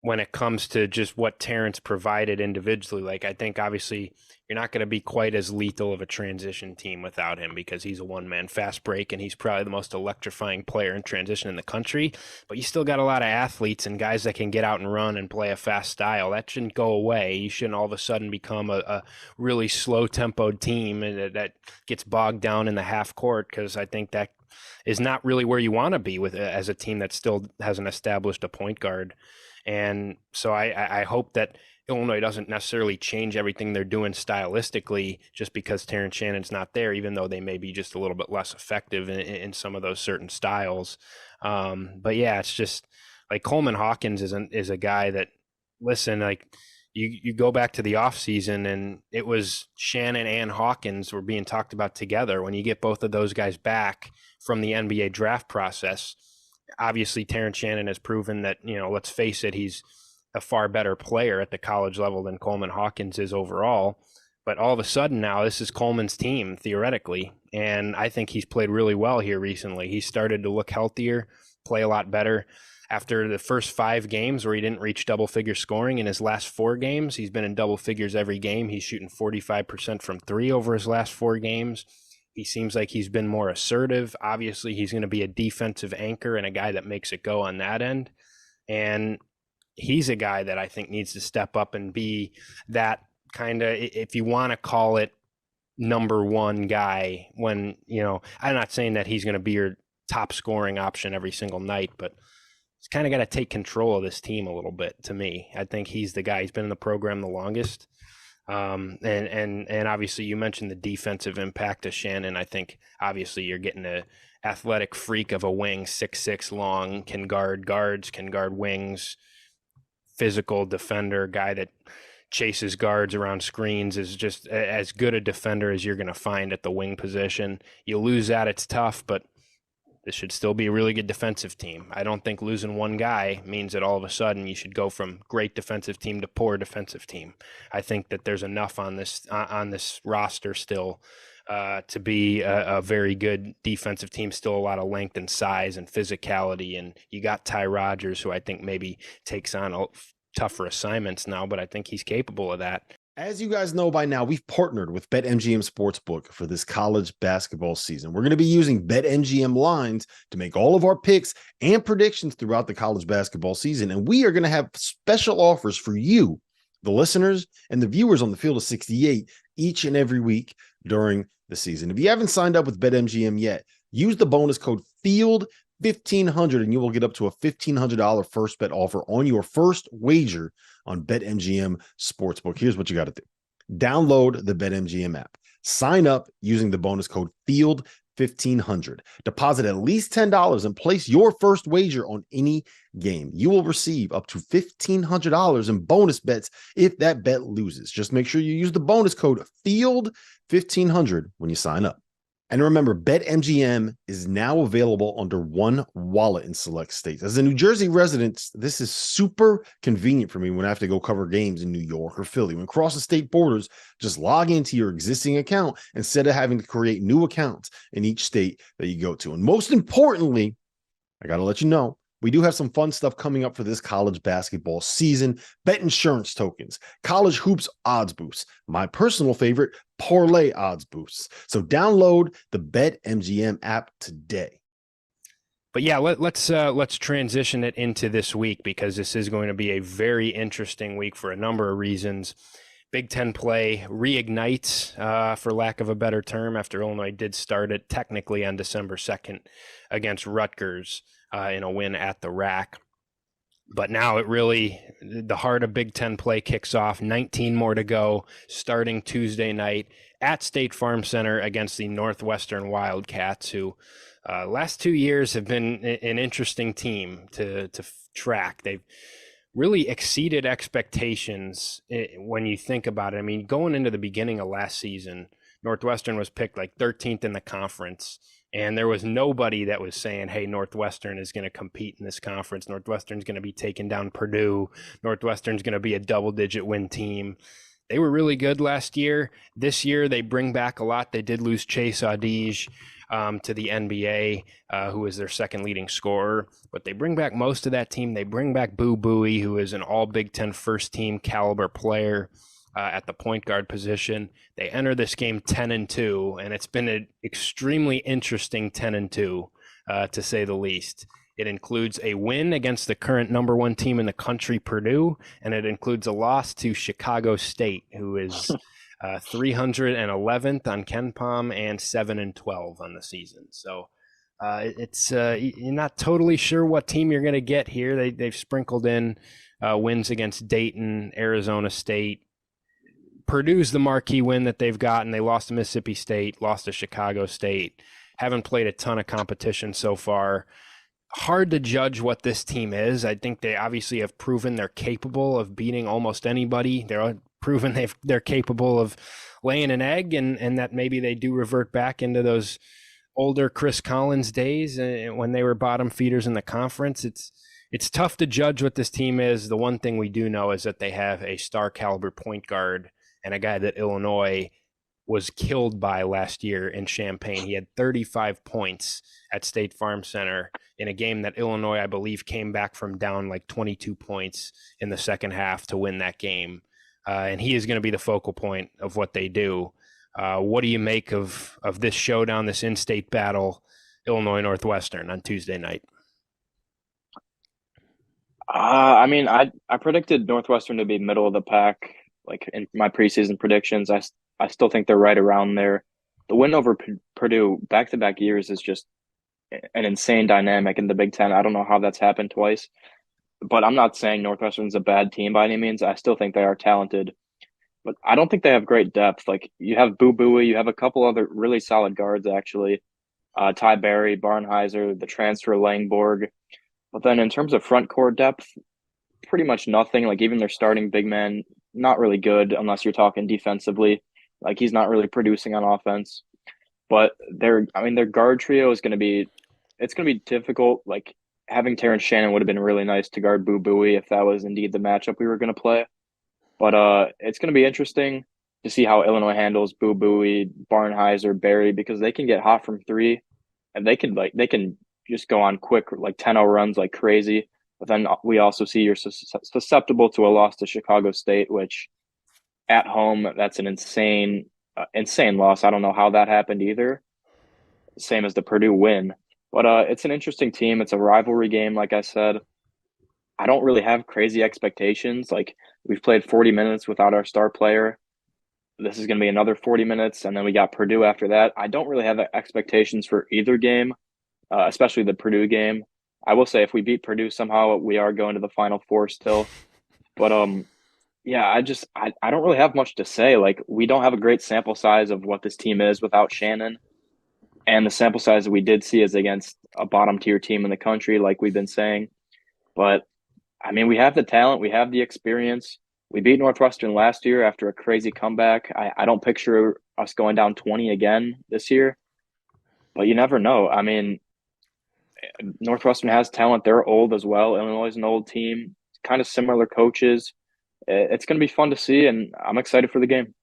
when it comes to just what Terrence provided individually, like I think obviously you're not going to be quite as lethal of a transition team without him because he's a one-man fast break and he's probably the most electrifying player in transition in the country. But you still got a lot of athletes and guys that can get out and run and play a fast style. That shouldn't go away. You shouldn't all of a sudden become a really slow-tempoed team that gets bogged down in the half court, because I think that is not really where you want to be with as a team that still hasn't established a point guard. And so I hope that Illinois doesn't necessarily change everything they're doing stylistically just because Terrence Shannon's not there, even though they may be just a little bit less effective in some of those certain styles. But yeah, it's just like Coleman Hawkins is a guy that, listen, like you go back to the offseason and it was Shannon and Hawkins were being talked about together. When you get both of those guys back from the NBA draft process, obviously Terrence Shannon has proven that, let's face it, he's a far better player at the college level than Coleman Hawkins is overall. But all of a sudden now this is Coleman's team theoretically. And I think he's played really well here recently. He started to look healthier, play a lot better. After the first 5 games where he didn't reach double figure scoring, in his last 4 games, he's been in double figures every game. He's shooting 45% from 3 over his last 4 games. He seems like he's been more assertive. Obviously, he's going to be a defensive anchor and a guy that makes it go on that end. And he's a guy that I think needs to step up and be that kind of, if you want to call it, number one guy when, I'm not saying that he's going to be your top scoring option every single night, but he's kind of got to take control of this team a little bit to me. I think he's the guy. He's been in the program the longest. And obviously you mentioned the defensive impact of Shannon. I think obviously you're getting a athletic freak of a wing, 6'6" long, can guard guards, can guard wings, physical defender, guy that chases guards around screens, is just as good a defender as you're going to find at the wing position. You lose that, it's tough, but this should still be a really good defensive team. I don't think losing one guy means that all of a sudden you should go from great defensive team to poor defensive team. I think that there's enough on this roster still to be a very good defensive team. Still a lot of length and size and physicality. And you got Ty Rodgers, who I think maybe takes on tougher assignments now, but I think he's capable of that. As you guys know by now, we've partnered with BetMGM Sportsbook for this college basketball season. We're going to be using BetMGM lines to make all of our picks and predictions throughout the college basketball season. And we are going to have special offers for you, the listeners and the viewers on the Field of 68 each and every week during the season. If you haven't signed up with BetMGM yet, use the bonus code FIELD1500 and you will get up to a $1,500 first bet offer on your first wager on BetMGM Sportsbook. Here's what you got to do. Download the BetMGM app. Sign up using the bonus code FIELD1500. Deposit at least $10 and place your first wager on any game. You will receive up to $1,500 in bonus bets if that bet loses. Just make sure you use the bonus code FIELD1500 when you sign up. And remember, BetMGM is now available under one wallet in select states. As a New Jersey resident, this is super convenient for me when I have to go cover games in New York or Philly. When crossing state borders, just log into your existing account instead of having to create new accounts in each state that you go to. And most importantly, I got to let you know, we do have some fun stuff coming up for this college basketball season. Bet insurance tokens, college hoops odds boosts, my personal favorite, parlay odds boosts. So download the BetMGM app today. But yeah, let's transition it into this week, because this is going to be a very interesting week for a number of reasons. Big Ten play reignites, for lack of a better term, after Illinois did start it technically on December 2nd against Rutgers in a win at the Rack. But now the heart of Big Ten play kicks off. 19 more to go, starting Tuesday night at State Farm Center against the Northwestern Wildcats, who last 2 years have been an interesting team to track. They've really exceeded expectations when you think about it. I mean, going into the beginning of last season, Northwestern was picked like 13th in the conference, and there was nobody that was saying, hey, Northwestern is going to compete in this conference. Northwestern's going to be taking down Purdue. Northwestern's going to be a double-digit win team. They were really good last year. This year, they bring back a lot. They did lose Chase Audige to the NBA, who is their second leading scorer. But they bring back most of that team. They bring back Boo Buie, who is an all Big Ten first-team caliber player at the point guard position. They enter this game 10-2, and it's been an extremely interesting 10-2, to say the least. It includes a win against the current number one team in the country, Purdue, and it includes a loss to Chicago State, who is 311th on KenPom and 7-12 on the season. So it's you're not totally sure what team you're going to get here. They've sprinkled in wins against Dayton, Arizona State. Purdue's the marquee win that they've gotten. They lost to Mississippi State, lost to Chicago State. Haven't played a ton of competition so far. Hard to judge what this team is. I think they obviously have proven they're capable of beating almost anybody. They're proven they're capable of laying an egg, and that maybe they do revert back into those older Chris Collins days when they were bottom feeders in the conference. It's tough to judge what this team is. The one thing we do know is that they have a star caliber point guard and a guy that Illinois was killed by last year in Champaign. He had 35 points at State Farm Center in a game that Illinois, I believe, came back from down like 22 points in the second half to win that game. And he is going to be the focal point of what they do. What do you make of this showdown, this in-state battle, Illinois Northwestern on Tuesday night? I mean, I predicted Northwestern to be middle of the pack, like in my preseason predictions. I still think they're right around there. The win over Purdue back-to-back years is just an insane dynamic in the Big Ten. I don't know how that's happened twice, but I'm not saying Northwestern's a bad team by any means. I still think they are talented, but I don't think they have great depth. Like, you have Boo Buie, you have a couple other really solid guards, actually. Ty Berry, Barnheiser, the transfer Langborg. But then in terms of front court depth, pretty much nothing. Like, even their starting big man, not really good unless you're talking defensively. Like, he's not really producing on offense. But their guard trio is going to be difficult. Like, having Terrence Shannon would have been really nice to guard Boo Buie if that was indeed the matchup we were going to play. But it's going to be interesting to see how Illinois handles Boo Buie, Barnheiser, Berry, because they can get hot from three, and they can just go on quick, like 10-0 runs like crazy. But then we also see you're susceptible to a loss to Chicago State, which at home, that's an insane loss. I don't know how that happened either. Same as the Purdue win. But it's an interesting team. It's a rivalry game, like I said. I don't really have crazy expectations. Like, we've played 40 minutes without our star player. This is going to be another 40 minutes, and then we got Purdue after that. I don't really have expectations for either game, especially the Purdue game. I will say if we beat Purdue somehow, we are going to the Final Four still. But yeah, I don't really have much to say. Like, we don't have a great sample size of what this team is without Shannon. And the sample size that we did see is against a bottom tier team in the country, like we've been saying. But I mean, we have the talent, we have the experience. We beat Northwestern last year after a crazy comeback. I don't picture us going down 20 again this year. but you never know. I mean, Northwestern has talent. They're old as well. Illinois is an old team, kind of similar coaches. It's going to be fun to see, and I'm excited for the game.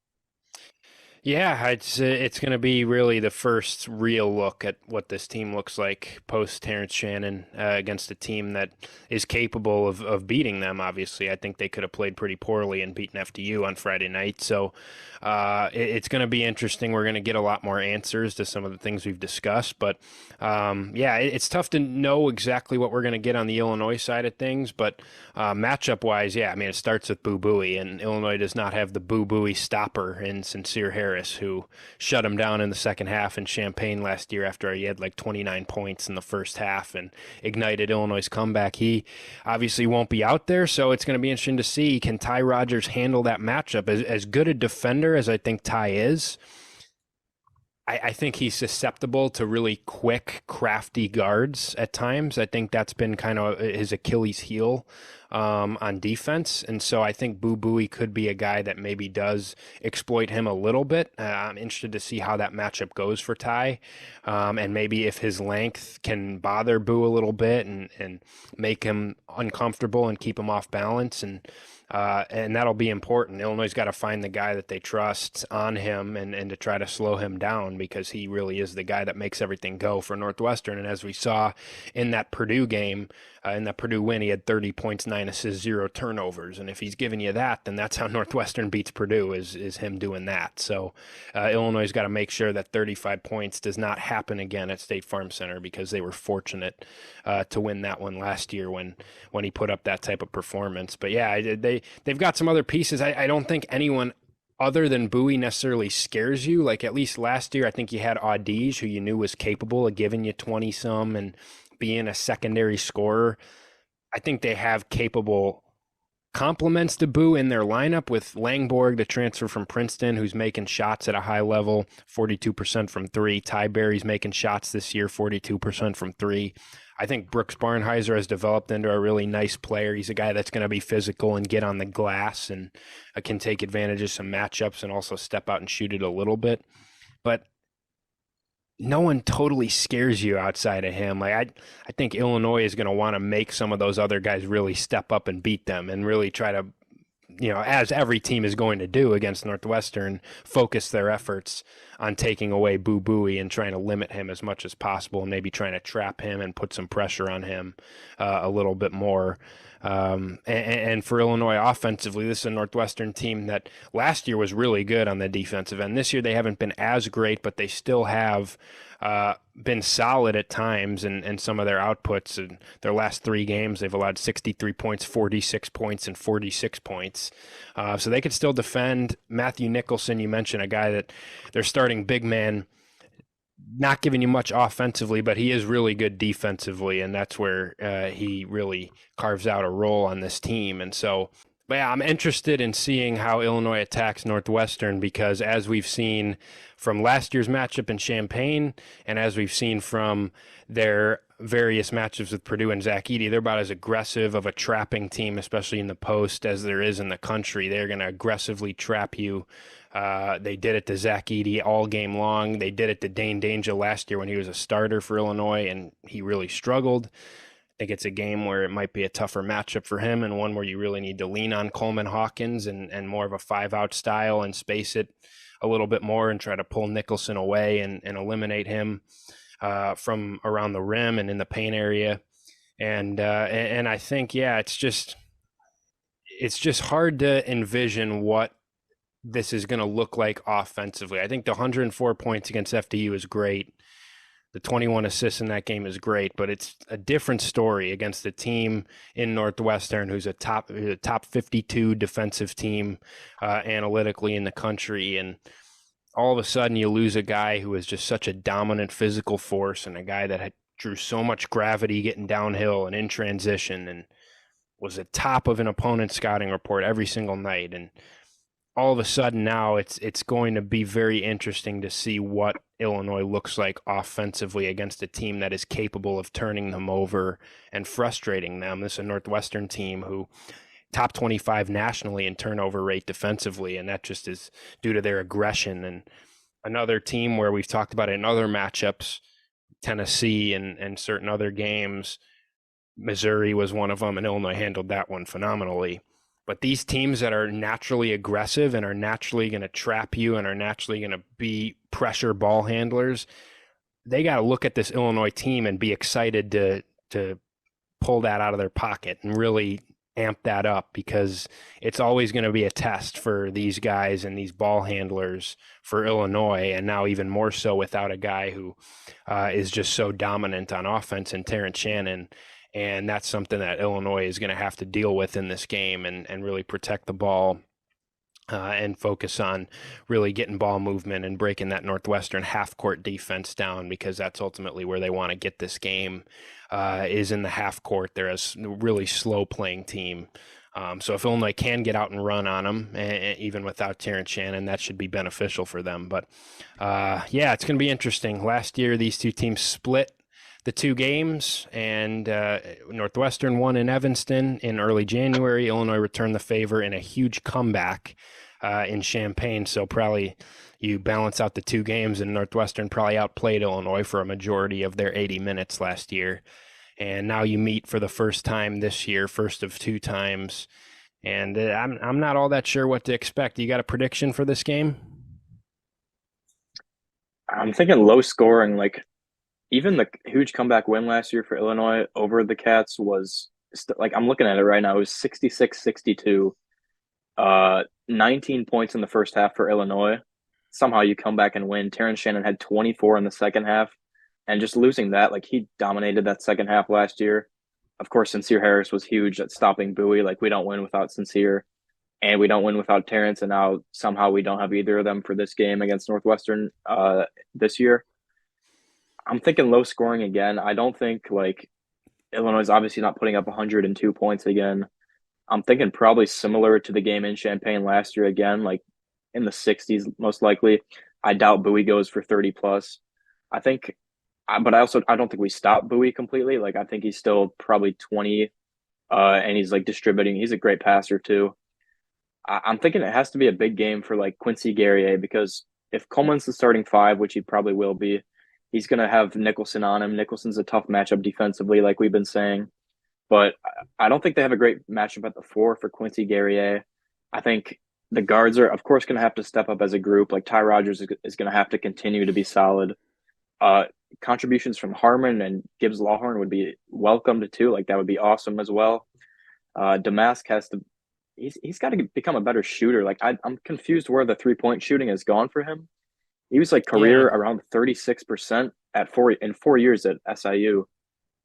Yeah, it's going to be really the first real look at what this team looks like post Terrence Shannon against a team that is capable of beating them. Obviously, I think they could have played pretty poorly and beaten FDU on Friday night. So it's going to be interesting. We're going to get a lot more answers to some of the things we've discussed. But yeah, it's tough to know exactly what we're going to get on the Illinois side of things. But matchup wise, yeah, I mean, it starts with Boo Buie, and Illinois does not have the Boo Buie stopper in Sincere Harris, who shut him down in the second half in Champaign last year after he had like 29 points in the first half and ignited Illinois' comeback. He obviously won't be out there, so it's going to be interesting to see, can Ty Rodgers handle that matchup? As good a defender as I think Ty is, I think he's susceptible to really quick, crafty guards at times. I think that's been kind of his Achilles heel on defense. And so I think Boo Buie could be a guy that maybe does exploit him a little bit. I'm interested to see how that matchup goes for Ty. And maybe if his length can bother Boo a little bit and make him uncomfortable and keep him off balance. And that'll be important. Illinois' got to find the guy that they trust on him and to try to slow him down, because he really is the guy that makes everything go for Northwestern. And as we saw in that Purdue game, in that Purdue win, he had 30 points, 9 assists, 0 turnovers. And if he's giving you that, then that's how Northwestern beats Purdue, is him doing that. So Illinois' got to make sure that 35 points does not happen again at State Farm Center, because they were fortunate to win that one last year when he put up that type of performance. But yeah, they've got some other pieces. I don't think anyone other than Bowie necessarily scares you. Like, at least last year, I think you had Audige, who you knew was capable of giving you 20 some and being a secondary scorer. I think they have capable complements to Boo in their lineup, with Langborg, the transfer from Princeton, who's making shots at a high level, 42% from three. Ty Berry's making shots this year, 42% from three. I think Brooks Barnheiser has developed into a really nice player. He's a guy that's going to be physical and get on the glass and can take advantage of some matchups and also step out and shoot it a little bit. But no one totally scares you outside of him. Like, I think Illinois is going to want to make some of those other guys really step up and beat them, and really try to, as every team is going to do against Northwestern, focus their efforts on taking away Boo Buie and trying to limit him as much as possible, and maybe trying to trap him and put some pressure on him a little bit more. And for Illinois offensively, this is a Northwestern team that last year was really good on the defensive end. This year they haven't been as great, but they still have been solid at times in some of their outputs. In their last 3 games, they've allowed 63 points, 46 points, and 46 points. So they could still defend. Matthew Nicholson, you mentioned, a guy that they're starting big man, not giving you much offensively, but he is really good defensively, and that's where he really carves out a role on this team. And so, but yeah, I'm interested in seeing how Illinois attacks Northwestern, because as we've seen from last year's matchup in Champaign, and as we've seen from their various matchups with Purdue and Zach Edey, they're about as aggressive of a trapping team, especially in the post, as there is in the country. They're going to aggressively trap you. They did it to Zach Edey all game long. They did it to Dane Danger last year when he was a starter for Illinois, and he really struggled. I think it's a game where it might be a tougher matchup for him, and one where you really need to lean on Coleman Hawkins and more of a 5-out style and space it a little bit more and try to pull Nicholson away and eliminate him from around the rim and in the paint area. And I think, yeah, it's just hard to envision what this is going to look like offensively. I think the 104 points against FDU is great. The 21 assists in that game is great, but it's a different story against a team in Northwestern who's a top 52 defensive team analytically in the country. And all of a sudden you lose a guy who is just such a dominant physical force, and a guy that drew so much gravity getting downhill and in transition, and was at top of an opponent's scouting report every single night. And all of a sudden now it's going to be very interesting to see what Illinois looks like offensively against a team that is capable of turning them over and frustrating them. This is a Northwestern team who top 25 nationally in turnover rate defensively, and that just is due to their aggression. And another team where we've talked about it in other matchups, Tennessee and certain other games. Missouri was one of them, and Illinois handled that one phenomenally. But these teams that are naturally aggressive and are naturally going to trap you and are naturally going to be pressure ball handlers, they got to look at this Illinois team and be excited to pull that out of their pocket and really amp that up, because it's always going to be a test for these guys and these ball handlers for Illinois, and now even more so without a guy who is just so dominant on offense in Terrence Shannon. And that's something that Illinois is going to have to deal with in this game, and really protect the ball and focus on really getting ball movement and breaking that Northwestern half-court defense down, because that's ultimately where they want to get this game, is in the half-court. They're a really slow-playing team. So if Illinois can get out and run on them, even without Terrence Shannon, that should be beneficial for them. But, yeah, it's going to be interesting. Last year, these two teams split the two games, and Northwestern won in Evanston in early January. Illinois returned the favor in a huge comeback in Champaign. So probably you balance out the two games, and Northwestern probably outplayed Illinois for a majority of their 80 minutes last year. And now you meet for the first time this year, first of two times. And I'm not all that sure what to expect. You got a prediction for this game? I'm thinking low scoring. Like, even the huge comeback win last year for Illinois over the Cats was like, I'm looking at it right now. It was 66-62, 19 points in the first half for Illinois. Somehow you come back and win. Terrence Shannon had 24 in the second half, and just losing that, like, he dominated that second half last year. Of course, Sincere Harris was huge at stopping Bowie. Like, we don't win without Sincere, and we don't win without Terrence, and now somehow we don't have either of them for this game against Northwestern this year. I'm thinking low scoring again. I don't think, like, Illinois is obviously not putting up 102 points again. I'm thinking probably similar to the game in Champaign last year again, like in the 60s most likely. I doubt Bowie goes for 30 plus. I think, but I don't think we stop Bowie completely. Like, I think he's still probably 20, and he's like distributing. He's a great passer too. I'm thinking it has to be a big game for like Quincy Guerrier, because if Coleman's the starting five, which he probably will be, he's going to have Nicholson on him. Nicholson's a tough matchup defensively, like we've been saying. But I don't think they have a great matchup at the four for Quincy Guerrier. I think the guards are, of course, going to have to step up as a group. Like, Ty Rogers is going to have to continue to be solid. Contributions from Harmon and Gibbs Lawhorn would be welcomed too. Like, that would be awesome as well. Damask has to – he's got to become a better shooter. Like, I'm confused where the three-point shooting has gone for him. He was like career around 36% in 4 years at SIU.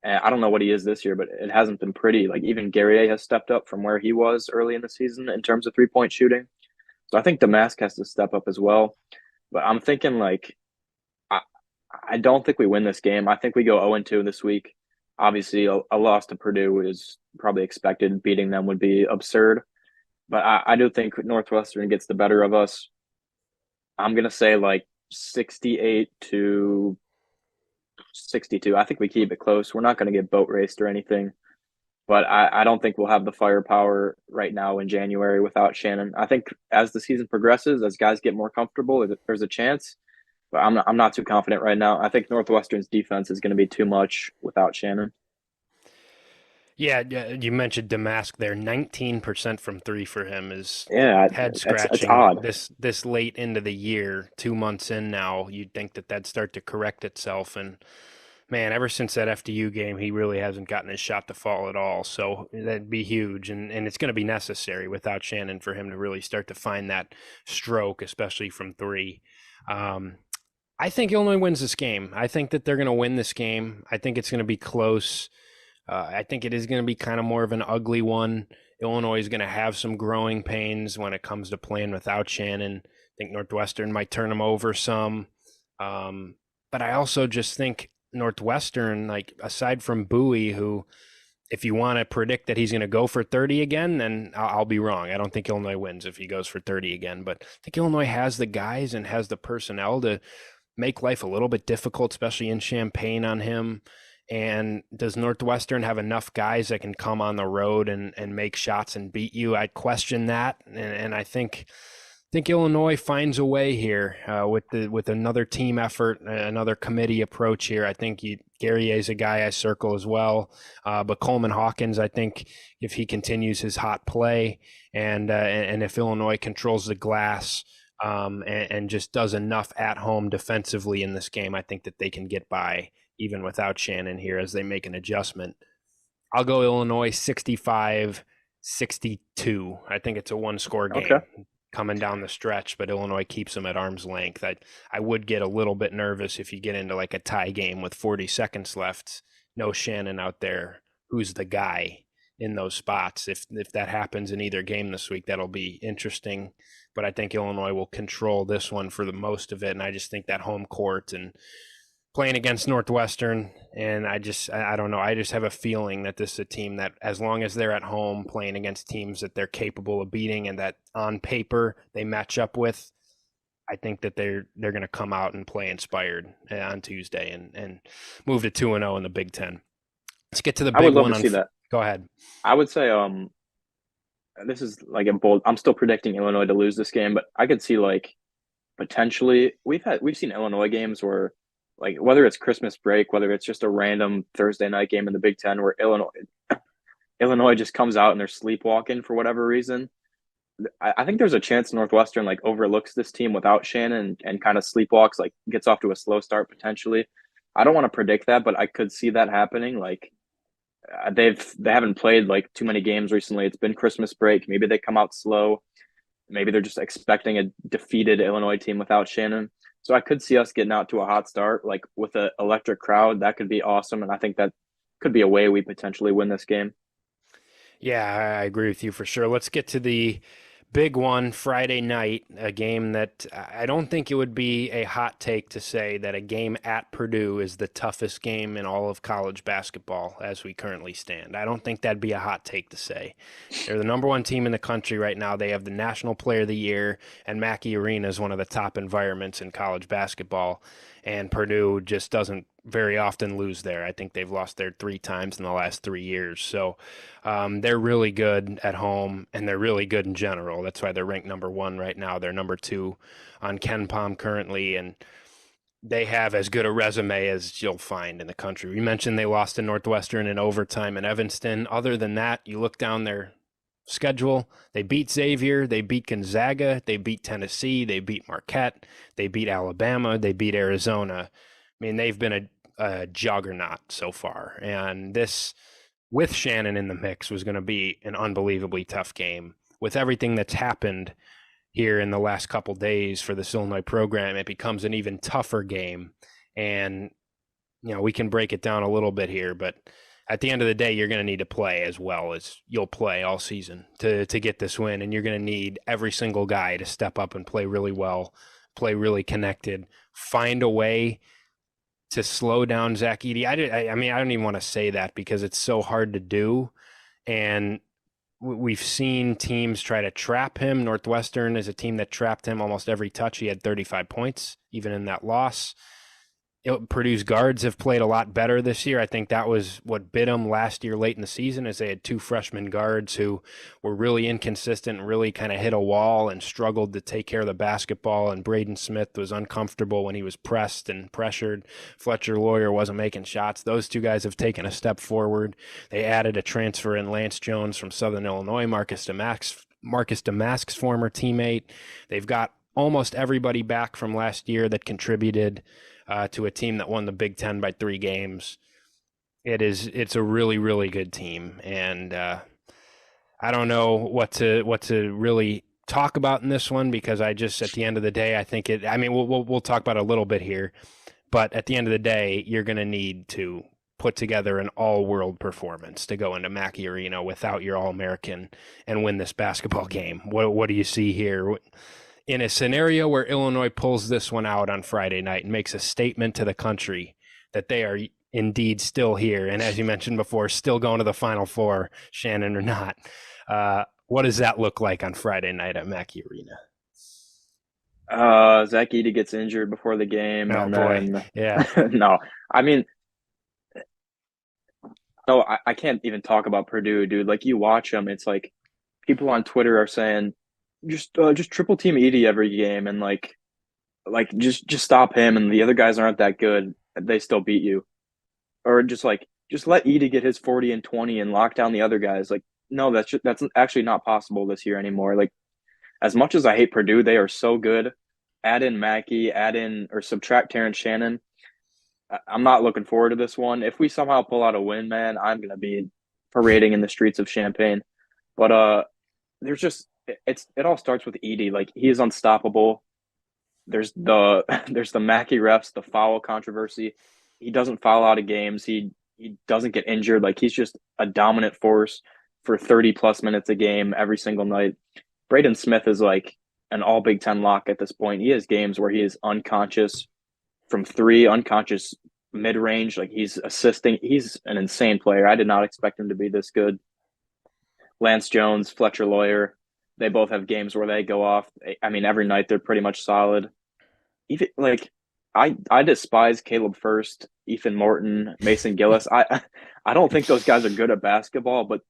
And I don't know what he is this year, but it hasn't been pretty. Like, even Guerrier has stepped up from where he was early in the season in terms of three-point shooting. So I think Damask has to step up as well. But I'm thinking, like, I don't think we win this game. I think we go 0-2 this week. Obviously, a loss to Purdue is probably expected. Beating them would be absurd. But I do think Northwestern gets the better of us. I'm going to say like 68-62. I think we keep it close. We're not going to get boat raced or anything. But I don't think we'll have the firepower right now in January without Shannon. I think as the season progresses, as guys get more comfortable, there's a chance. But I'm not too confident right now. I think Northwestern's defense is going to be too much without Shannon. Yeah, you mentioned Damask there. 19% from three for him is head scratching. It's odd. This late into the year, 2 months in now, you'd think that'd start to correct itself. And man, ever since that FDU game, he really hasn't gotten his shot to fall at all. So that'd be huge, and it's going to be necessary without Shannon for him to really start to find that stroke, especially from three. I think Illinois wins this game. I think that they're going to win this game. I think it's going to be close. I think it is going to be kind of more of an ugly one. Illinois is going to have some growing pains when it comes to playing without Shannon. I think Northwestern might turn them over some. But I also just think Northwestern, like, aside from Bowie, who, if you want to predict that he's going to go for 30 again, then I'll be wrong. I don't think Illinois wins if he goes for 30 again. But I think Illinois has the guys and has the personnel to make life a little bit difficult, especially in Champaign, on him. And does Northwestern have enough guys that can come on the road and make shots and beat you? I'd question that. And I think think Illinois finds a way here with another team effort, another committee approach here. I think Guerrier is a guy I circle as well, but Coleman Hawkins, I think if he continues his hot play and if Illinois controls the glass and just does enough at home defensively in this game, I think that they can get by even without Shannon here as they make an adjustment. I'll go Illinois 65-62. I think it's a one-score game. Okay. Coming down the stretch, but Illinois keeps them at arm's length. I would get a little bit nervous if you get into like a tie game with 40 seconds left. No Shannon out there. Who's the guy in those spots? If that happens in either game this week, that'll be interesting. But I think Illinois will control this one for the most of it, and I just think that home court and playing against Northwestern, and I don't know. I just have a feeling that this is a team that, as long as they're at home playing against teams that they're capable of beating and that on paper they match up with, I think that they're going to come out and play inspired on Tuesday and move to 2-0 in the Big Ten. Let's get to the big one. I would love to see that. Go ahead. I would say this is like a bold. I'm still predicting Illinois to lose this game, but I could see like potentially we've seen Illinois games where, like, whether it's Christmas break, whether it's just a random Thursday night game in the Big Ten where Illinois just comes out and they're sleepwalking for whatever reason. I think there's a chance Northwestern like overlooks this team without Shannon and kind of sleepwalks, like gets off to a slow start potentially. I don't want to predict that, but I could see that happening. Like they haven't played like too many games recently. It's been Christmas break. Maybe they come out slow. Maybe they're just expecting a defeated Illinois team without Shannon. So I could see us getting out to a hot start, like with an electric crowd. That could be awesome, and I think that could be a way we potentially win this game. Yeah, I agree with you for sure. Let's get to the big one Friday night, a game that I don't think it would be a hot take to say that a game at Purdue is the toughest game in all of college basketball as we currently stand. I don't think that'd be a hot take to say. They're the number one team in the country right now. They have the National Player of the Year, and Mackey Arena is one of the top environments in college basketball, and Purdue just doesn't very often lose there. I think they've lost there 3 times in the last 3 years. So they're really good at home, and they're really good in general. That's why they're ranked number 1 right now. They're number 2 on KenPom currently, and they have as good a resume as you'll find in the country. We mentioned they lost to Northwestern in overtime in Evanston. Other than that, you look down their schedule, they beat Xavier, they beat Gonzaga, they beat Tennessee, they beat Marquette, they beat Alabama, they beat Arizona. I mean, they've been a juggernaut so far, and this, with Shannon in the mix, was going to be an unbelievably tough game. With everything that's happened here in the last couple days for this Illinois program, it becomes an even tougher game. And we can break it down a little bit here, but at the end of the day, you're going to need to play as well as you'll play all season to get this win, and you're going to need every single guy to step up and play really well, play really connected, find a way to slow down Zach Edey. I mean, I don't even want to say that because it's so hard to do. And we've seen teams try to trap him. Northwestern is a team that trapped him almost every touch. He had 35 points, even in that loss. Purdue's guards have played a lot better this year. I think that was what bit them last year late in the season, as they had 2 freshman guards who were really inconsistent, really kind of hit a wall and struggled to take care of the basketball. And Braden Smith was uncomfortable when he was pressed and pressured. Fletcher Lawyer wasn't making shots. Those 2 guys have taken a step forward. They added a transfer in Lance Jones from Southern Illinois, Marcus Damask's former teammate. They've got almost everybody back from last year that contributed to a team that won the Big Ten by 3 games. It's a really, really good team. And I don't know what to really talk about in this one, because at the end of the day, I think we'll talk about it a little bit here, but at the end of the day, you're going to need to put together an all-world performance to go into Mackey Arena without your All-American and win this basketball game. What do you see here? In a scenario where Illinois pulls this one out on Friday night and makes a statement to the country that they are indeed still here, and as you mentioned before, still going to the Final Four, Shannon or not, what does that look like on Friday night at Mackey Arena? Zach Edey gets injured before the game. Oh, and boy. Then, Yeah. No, I mean, no, I can't even talk about Purdue, dude. Like, you watch them, it's like people on Twitter are saying just triple team Edie every game and just stop him and the other guys aren't that good. They still beat you. Or just let Edie get his 40 and 20 and lock down the other guys. Like no, that's actually not possible this year anymore. Like as much as I hate Purdue, they are so good. Add in Mackey, add in or subtract Terrence Shannon. I'm not looking forward to this one. If we somehow pull out a win, man, I'm gonna be parading in the streets of Champaign. But there's just it all starts with Edie. Like he is unstoppable. There's the there's the Mackey refs, the foul controversy. He doesn't foul out of games. He doesn't get injured. Like he's just a dominant force for 30 plus minutes a game every single night. Braden Smith is like an all Big Ten lock at this point. He has games where he is unconscious from three, unconscious mid range. Like he's assisting. He's an insane player. I did not expect him to be this good. Lance Jones, Fletcher Lawyer, they both have games where they go off. I mean, every night they're pretty much solid. Even like I despise Caleb First, Ethan Morton, Mason Gillis. I don't think those guys are good at basketball, but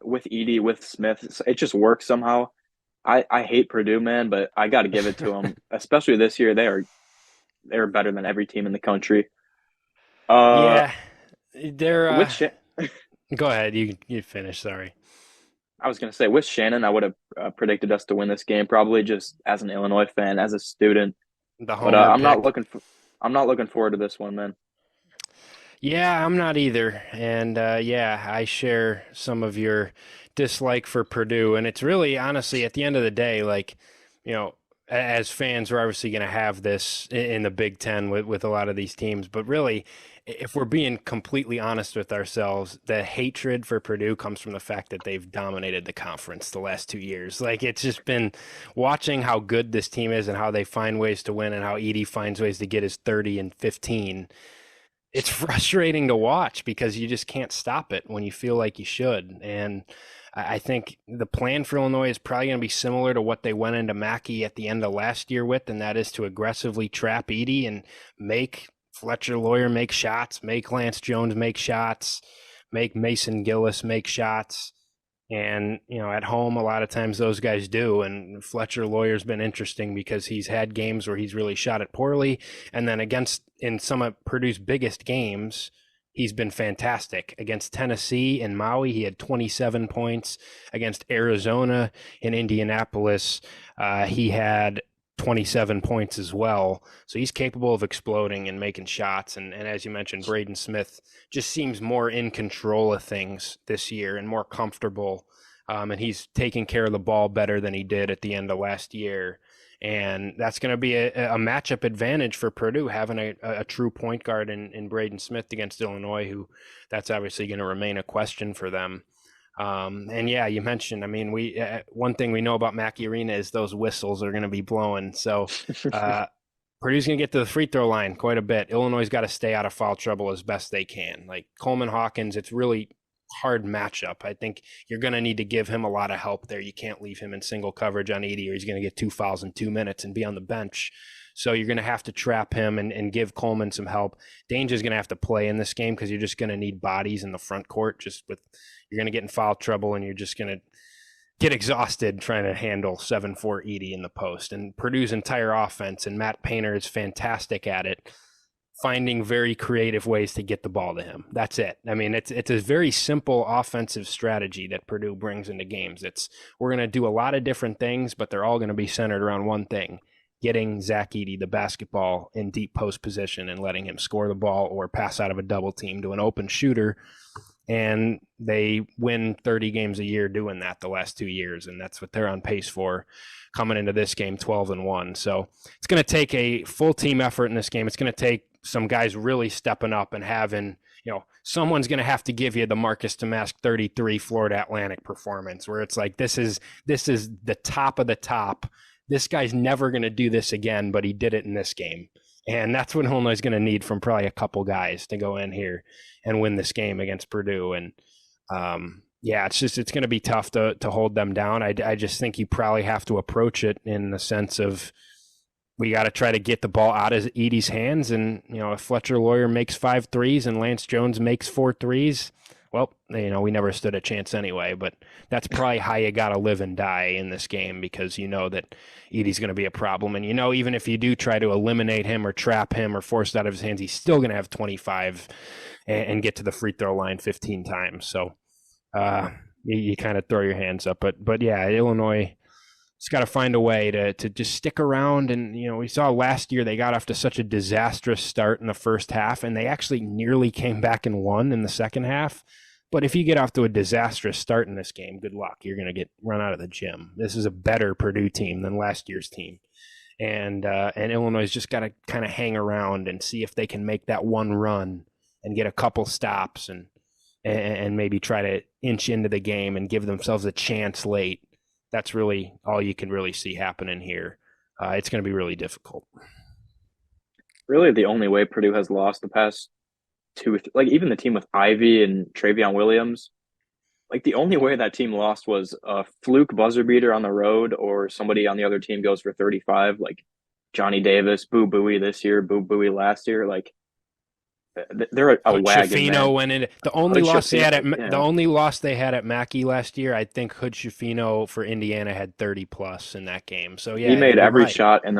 with Edie, with Smith, it just works somehow. I hate Purdue, man, but I got to give it to them, especially this year. They're better than every team in the country. Yeah, they're. With Go ahead, you finish. Sorry. I was going to say with Shannon, I would have predicted us to win this game, probably just as an Illinois fan, as a student. But I'm not looking forward to this one, man. Yeah, I'm not either. And yeah, I share some of your dislike for Purdue. And it's really, honestly, at the end of the day, like, you know, as fans, we're obviously going to have this in the Big Ten with a lot of these teams. But really, if we're being completely honest with ourselves, the hatred for Purdue comes from the fact that they've dominated the conference the last 2 years. Like, it's just been watching how good this team is and how they find ways to win and how Edie finds ways to get his 30 and 15. It's frustrating to watch because you just can't stop it when you feel like you should. And I think the plan for Illinois is probably going to be similar to what they went into Mackey at the end of last year with, and that is to aggressively trap Edie and make Fletcher Lawyer make shots, make Lance Jones make shots, make Mason Gillis make shots. And, you know, at home, a lot of times those guys do. And Fletcher Lawyer's been interesting because he's had games where he's really shot it poorly. And then in some of Purdue's biggest games, he's been fantastic. Against Tennessee and Maui, he had 27 points. Against Arizona and Indianapolis, he had 27 points as well. So he's capable of exploding and making shots. And as you mentioned, Braden Smith just seems more in control of things this year and more comfortable. And he's taking care of the ball better than he did at the end of last year. And that's going to be a matchup advantage for Purdue, having a true point guard in Braden Smith against Illinois, who that's obviously going to remain a question for them. And yeah, you mentioned, I mean, one thing we know about Mackey Arena is those whistles are going to be blowing. So Purdue's going to get to the free throw line quite a bit. Illinois got to stay out of foul trouble as best they can. Like Coleman Hawkins, it's really hard matchup. I think you're going to need to give him a lot of help there. You can't leave him in single coverage on Edie or he's going to get 2 fouls in 2 minutes and be on the bench. So you're going to have to trap him and give Coleman some help. Danger's going to have to play in this game because you're just going to need bodies in the front court. You're going to get in foul trouble and you're just going to get exhausted trying to handle 7'4" Edie in the post. And Purdue's entire offense, and Matt Painter is fantastic at it, finding very creative ways to get the ball to him. That's it. I mean, it's a very simple offensive strategy that Purdue brings into games. We're going to do a lot of different things, but they're all going to be centered around one thing: getting Zach Edey the basketball in deep post position and letting him score the ball or pass out of a double team to an open shooter. And they win 30 games a year doing that the last 2 years, and that's what they're on pace for coming into this game, 12-1. So it's going to take a full team effort in this game. It's going to take some guys really stepping up and having, someone's going to have to give you the Marcus Damask 33 Florida Atlantic performance where it's like, this is the top of the top. This guy's never going to do this again, but he did it in this game. And that's what Illinois is going to need from probably a couple guys to go in here and win this game against Purdue. And it's going to be tough to hold them down. I just think you probably have to approach it in the sense of we got to try to get the ball out of Edie's hands. And, if Fletcher Lawyer makes 5 threes and Lance Jones makes 4 threes, well, we never stood a chance anyway, but that's probably how you got to live and die in this game, because you know that Edey's going to be a problem. And, even if you do try to eliminate him or trap him or force it out of his hands, he's still going to have 25 and get to the free throw line 15 times. So you kind of throw your hands up. But yeah, Illinois has got to find a way to just stick around. And, we saw last year they got off to such a disastrous start in the first half, and they actually nearly came back and won in the second half. But if you get off to a disastrous start in this game, good luck. You're going to get run out of the gym. This is a better Purdue team than last year's team. And Illinois has just got to kind of hang around and see if they can make that one run and get a couple stops and maybe try to inch into the game and give themselves a chance late. That's really all you can really see happening here. It's going to be really difficult. Really, the only way Purdue has lost the past two, like even the team with Ivy and Travion Williams, like the only way that team lost was a fluke buzzer beater on the road, or somebody on the other team goes for 35, like Johnny Davis, Boo Booey this year, Boo Booey last year. Like they're a wagon. Shafino went in. The only loss they had the only loss they had at Mackey last year, I think Hood Shafino for Indiana had 30 plus in that game. So yeah, he made every shot, and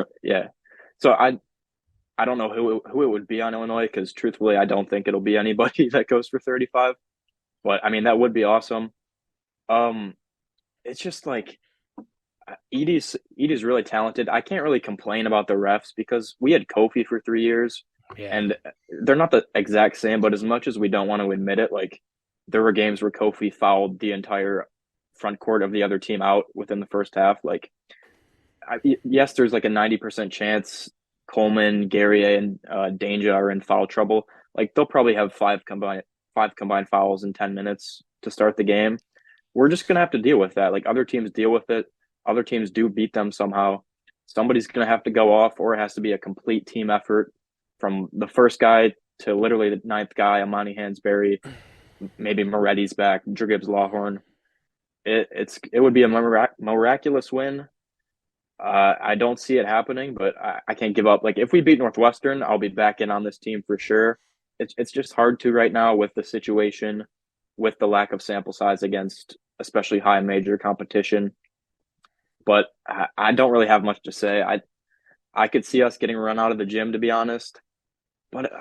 So I don't know who it would be on Illinois, because truthfully, I don't think it'll be anybody that goes for 35. But I mean, that would be awesome. It's just like Edey's really talented. I can't really complain about the refs, because we had Kofi for 3 years. Yeah. And they're not the exact same, but as much as we don't want to admit it, like there were games where Kofi fouled the entire front court of the other team out within the first half. Like, yes, there's like a 90% chance Coleman, Guerrier, and Danja are in foul trouble. Like they'll probably have five combined fouls in 10 minutes to start the game. We're just gonna have to deal with that. Like other teams deal with it. Other teams do beat them somehow. Somebody's gonna have to go off, or it has to be a complete team effort. From the first guy to literally the ninth guy, Amani Hansberry, maybe Moretti's back, Drew Gibbs Lawhorn. It would be a miraculous win. I don't see it happening, but I can't give up. Like if we beat Northwestern, I'll be back in on this team for sure. It's just hard to right now with the situation, with the lack of sample size against especially high major competition. But I don't really have much to say. I could see us getting run out of the gym, to be honest. But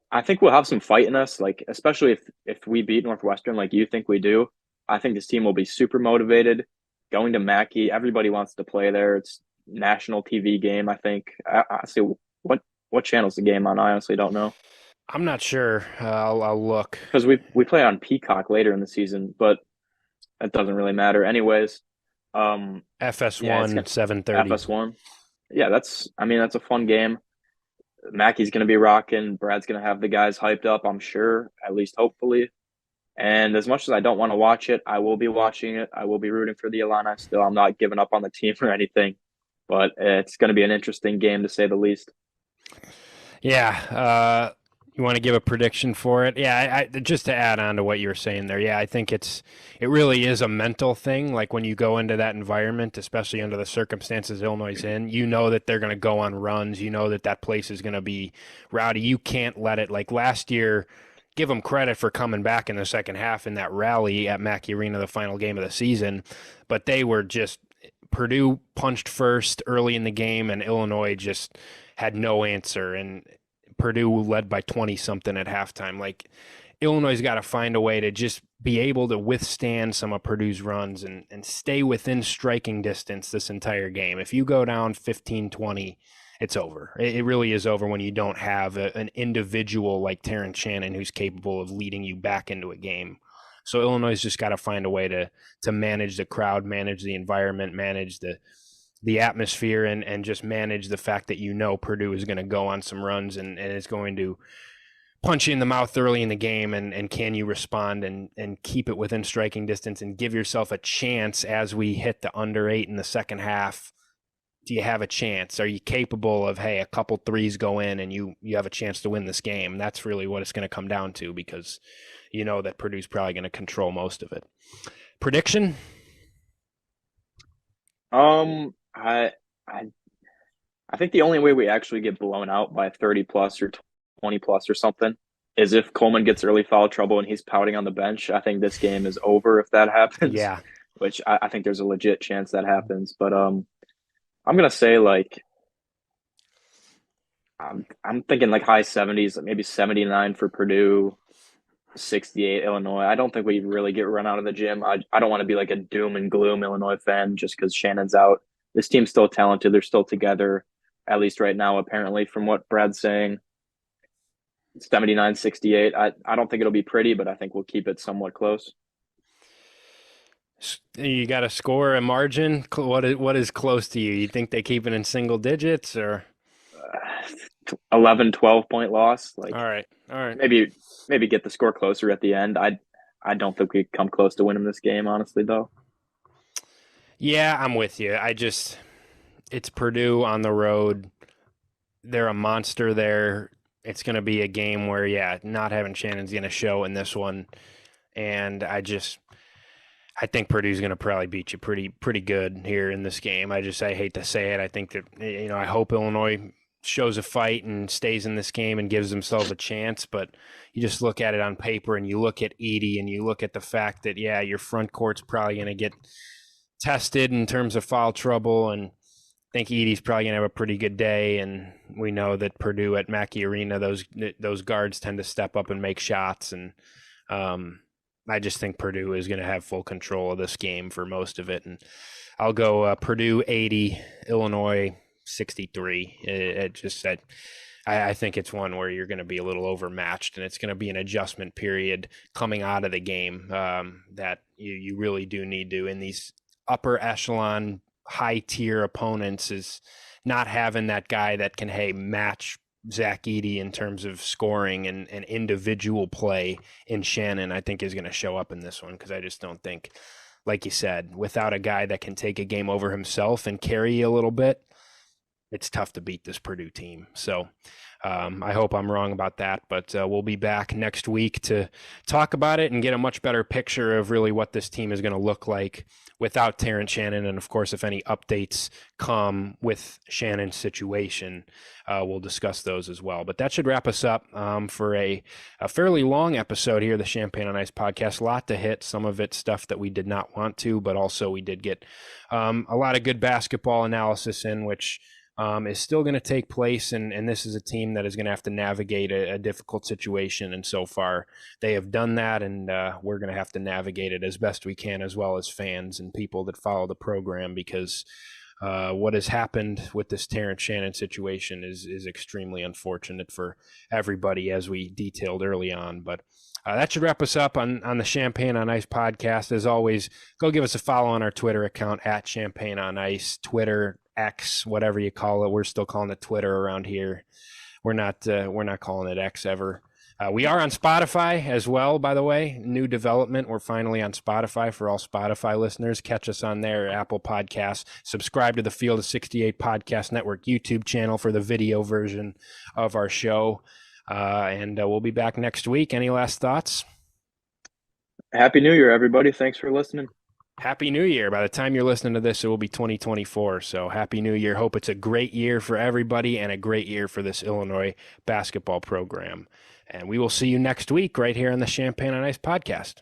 I think we'll have some fight in us, like especially if we beat Northwestern like you think we do. I think this team will be super motivated. Going to Mackey, everybody wants to play there. It's national TV game, I think. I see what channel's the game on. I honestly don't know. I'm not sure. I'll look. Because we play on Peacock later in the season, but that doesn't really matter. Anyways. FS1, 7:30. FS1. Yeah, that's a fun game. Mackey's going to be rocking. Brad's going to have the guys hyped up, I'm sure, at least hopefully. And as much as I don't want to watch it, I will be watching it. I will be rooting for the Illini still. I'm not giving up on the team or anything. But it's going to be an interesting game, to say the least. Yeah. You want to give a prediction for it? Yeah, I just to add on to what you were saying there. Yeah, I think it really is a mental thing. Like when you go into that environment, especially under the circumstances Illinois is in, you know that they're going to go on runs. You know that place is going to be rowdy. You can't let it, like last year, give them credit for coming back in the second half in that rally at Mackey Arena, the final game of the season. But they were just, Purdue punched first early in the game, and Illinois just had no answer. And Purdue led by 20-something at halftime. Like, Illinois' got to find a way to just be able to withstand some of Purdue's runs and stay within striking distance this entire game. If you go down 15-20, it's over. It really is over when you don't have an individual like Terrence Shannon who's capable of leading you back into a game. So Illinois' just got to find a way to manage the crowd, manage the environment, manage the atmosphere, and just manage the fact that Purdue is going to go on some runs and is going to punch you in the mouth early in the game, and can you respond and keep it within striking distance and give yourself a chance as we hit the under 8 in the second half. Do you have a chance? Are you capable of, hey, a couple threes go in and you have a chance to win this game? That's really what it's going to come down to, because you know that Purdue's probably going to control most of it. Prediction? I think the only way we actually get blown out by 30 plus or 20 plus or something is if Coleman gets early foul trouble and he's pouting on the bench. I think this game is over if that happens, Yeah. which I think there's a legit chance that happens. But I'm gonna say like I'm thinking like high 70s, maybe 79 for Purdue, 68 Illinois. I don't think we really get run out of the gym. I don't want to be like a doom and gloom Illinois fan just because Shannon's out. This team's still talented. They're still together, at least right now, apparently, from what Brad's saying. 79-68. I don't think it'll be pretty, but I think we'll keep it somewhat close. You got to score a margin. What is close to you? You think they keep it in single digits or? 11, 12-point loss. Like, All right. maybe get the score closer at the end. I don't think we come close to winning this game, honestly, though. Yeah, I'm with you. It's Purdue on the road. They're a monster there. It's going to be a game where, yeah, not having Shannon's going to show in this one. And I think Purdue's going to probably beat you pretty good here in this game. I hate to say it. I think that, I hope Illinois shows a fight and stays in this game and gives themselves a chance. But you just look at it on paper and you look at Edey and you look at the fact that, yeah, your front court's probably going to get tested in terms of foul trouble. And I think Edey's probably going to have a pretty good day. And we know that Purdue at Mackey Arena, those guards tend to step up and make shots. And I just think Purdue is going to have full control of this game for most of it. And I'll go Purdue 80, Illinois 63. I think it's one where you're going to be a little overmatched, and it's going to be an adjustment period coming out of the game that you really do need to, in these upper echelon, high tier opponents, is not having that guy that can, match Zach Edey in terms of scoring and individual play in Shannon. I think is going to show up in this one, because I just don't think, like you said, without a guy that can take a game over himself and carry you a little bit, it's tough to beat this Purdue team. So I hope I'm wrong about that, but we'll be back next week to talk about it and get a much better picture of really what this team is going to look like without Terrence Shannon. And of course, if any updates come with Shannon's situation, we'll discuss those as well. But that should wrap us up for a fairly long episode here, the Champagne on Ice podcast. A lot to hit, some of it stuff that we did not want to, but also we did get a lot of good basketball analysis in, which is still going to take place, and this is a team that is going to have to navigate a difficult situation, and so far they have done that, and we're going to have to navigate it as best we can, as well as fans and people that follow the program, because what has happened with this Terrence Shannon situation is extremely unfortunate for everybody, as we detailed early on. But that should wrap us up on the Champagne on Ice podcast. As always, go give us a follow on our Twitter account at Champagne on Ice, Twitter, X, whatever you call it. We're still calling it Twitter around here. We're not calling it X ever. We are on Spotify as well, by the way. New development. We're finally on Spotify for all Spotify listeners. Catch us on there, Apple Podcasts. Subscribe to the Field of 68 Podcast Network YouTube channel for the video version of our show. And we'll be back next week. Any last thoughts? Happy New Year, everybody. Thanks for listening. Happy New Year. By the time you're listening to this, it will be 2024. So Happy New Year. Hope it's a great year for everybody and a great year for this Illinois basketball program. And we will see you next week right here on the Champagne on Ice podcast.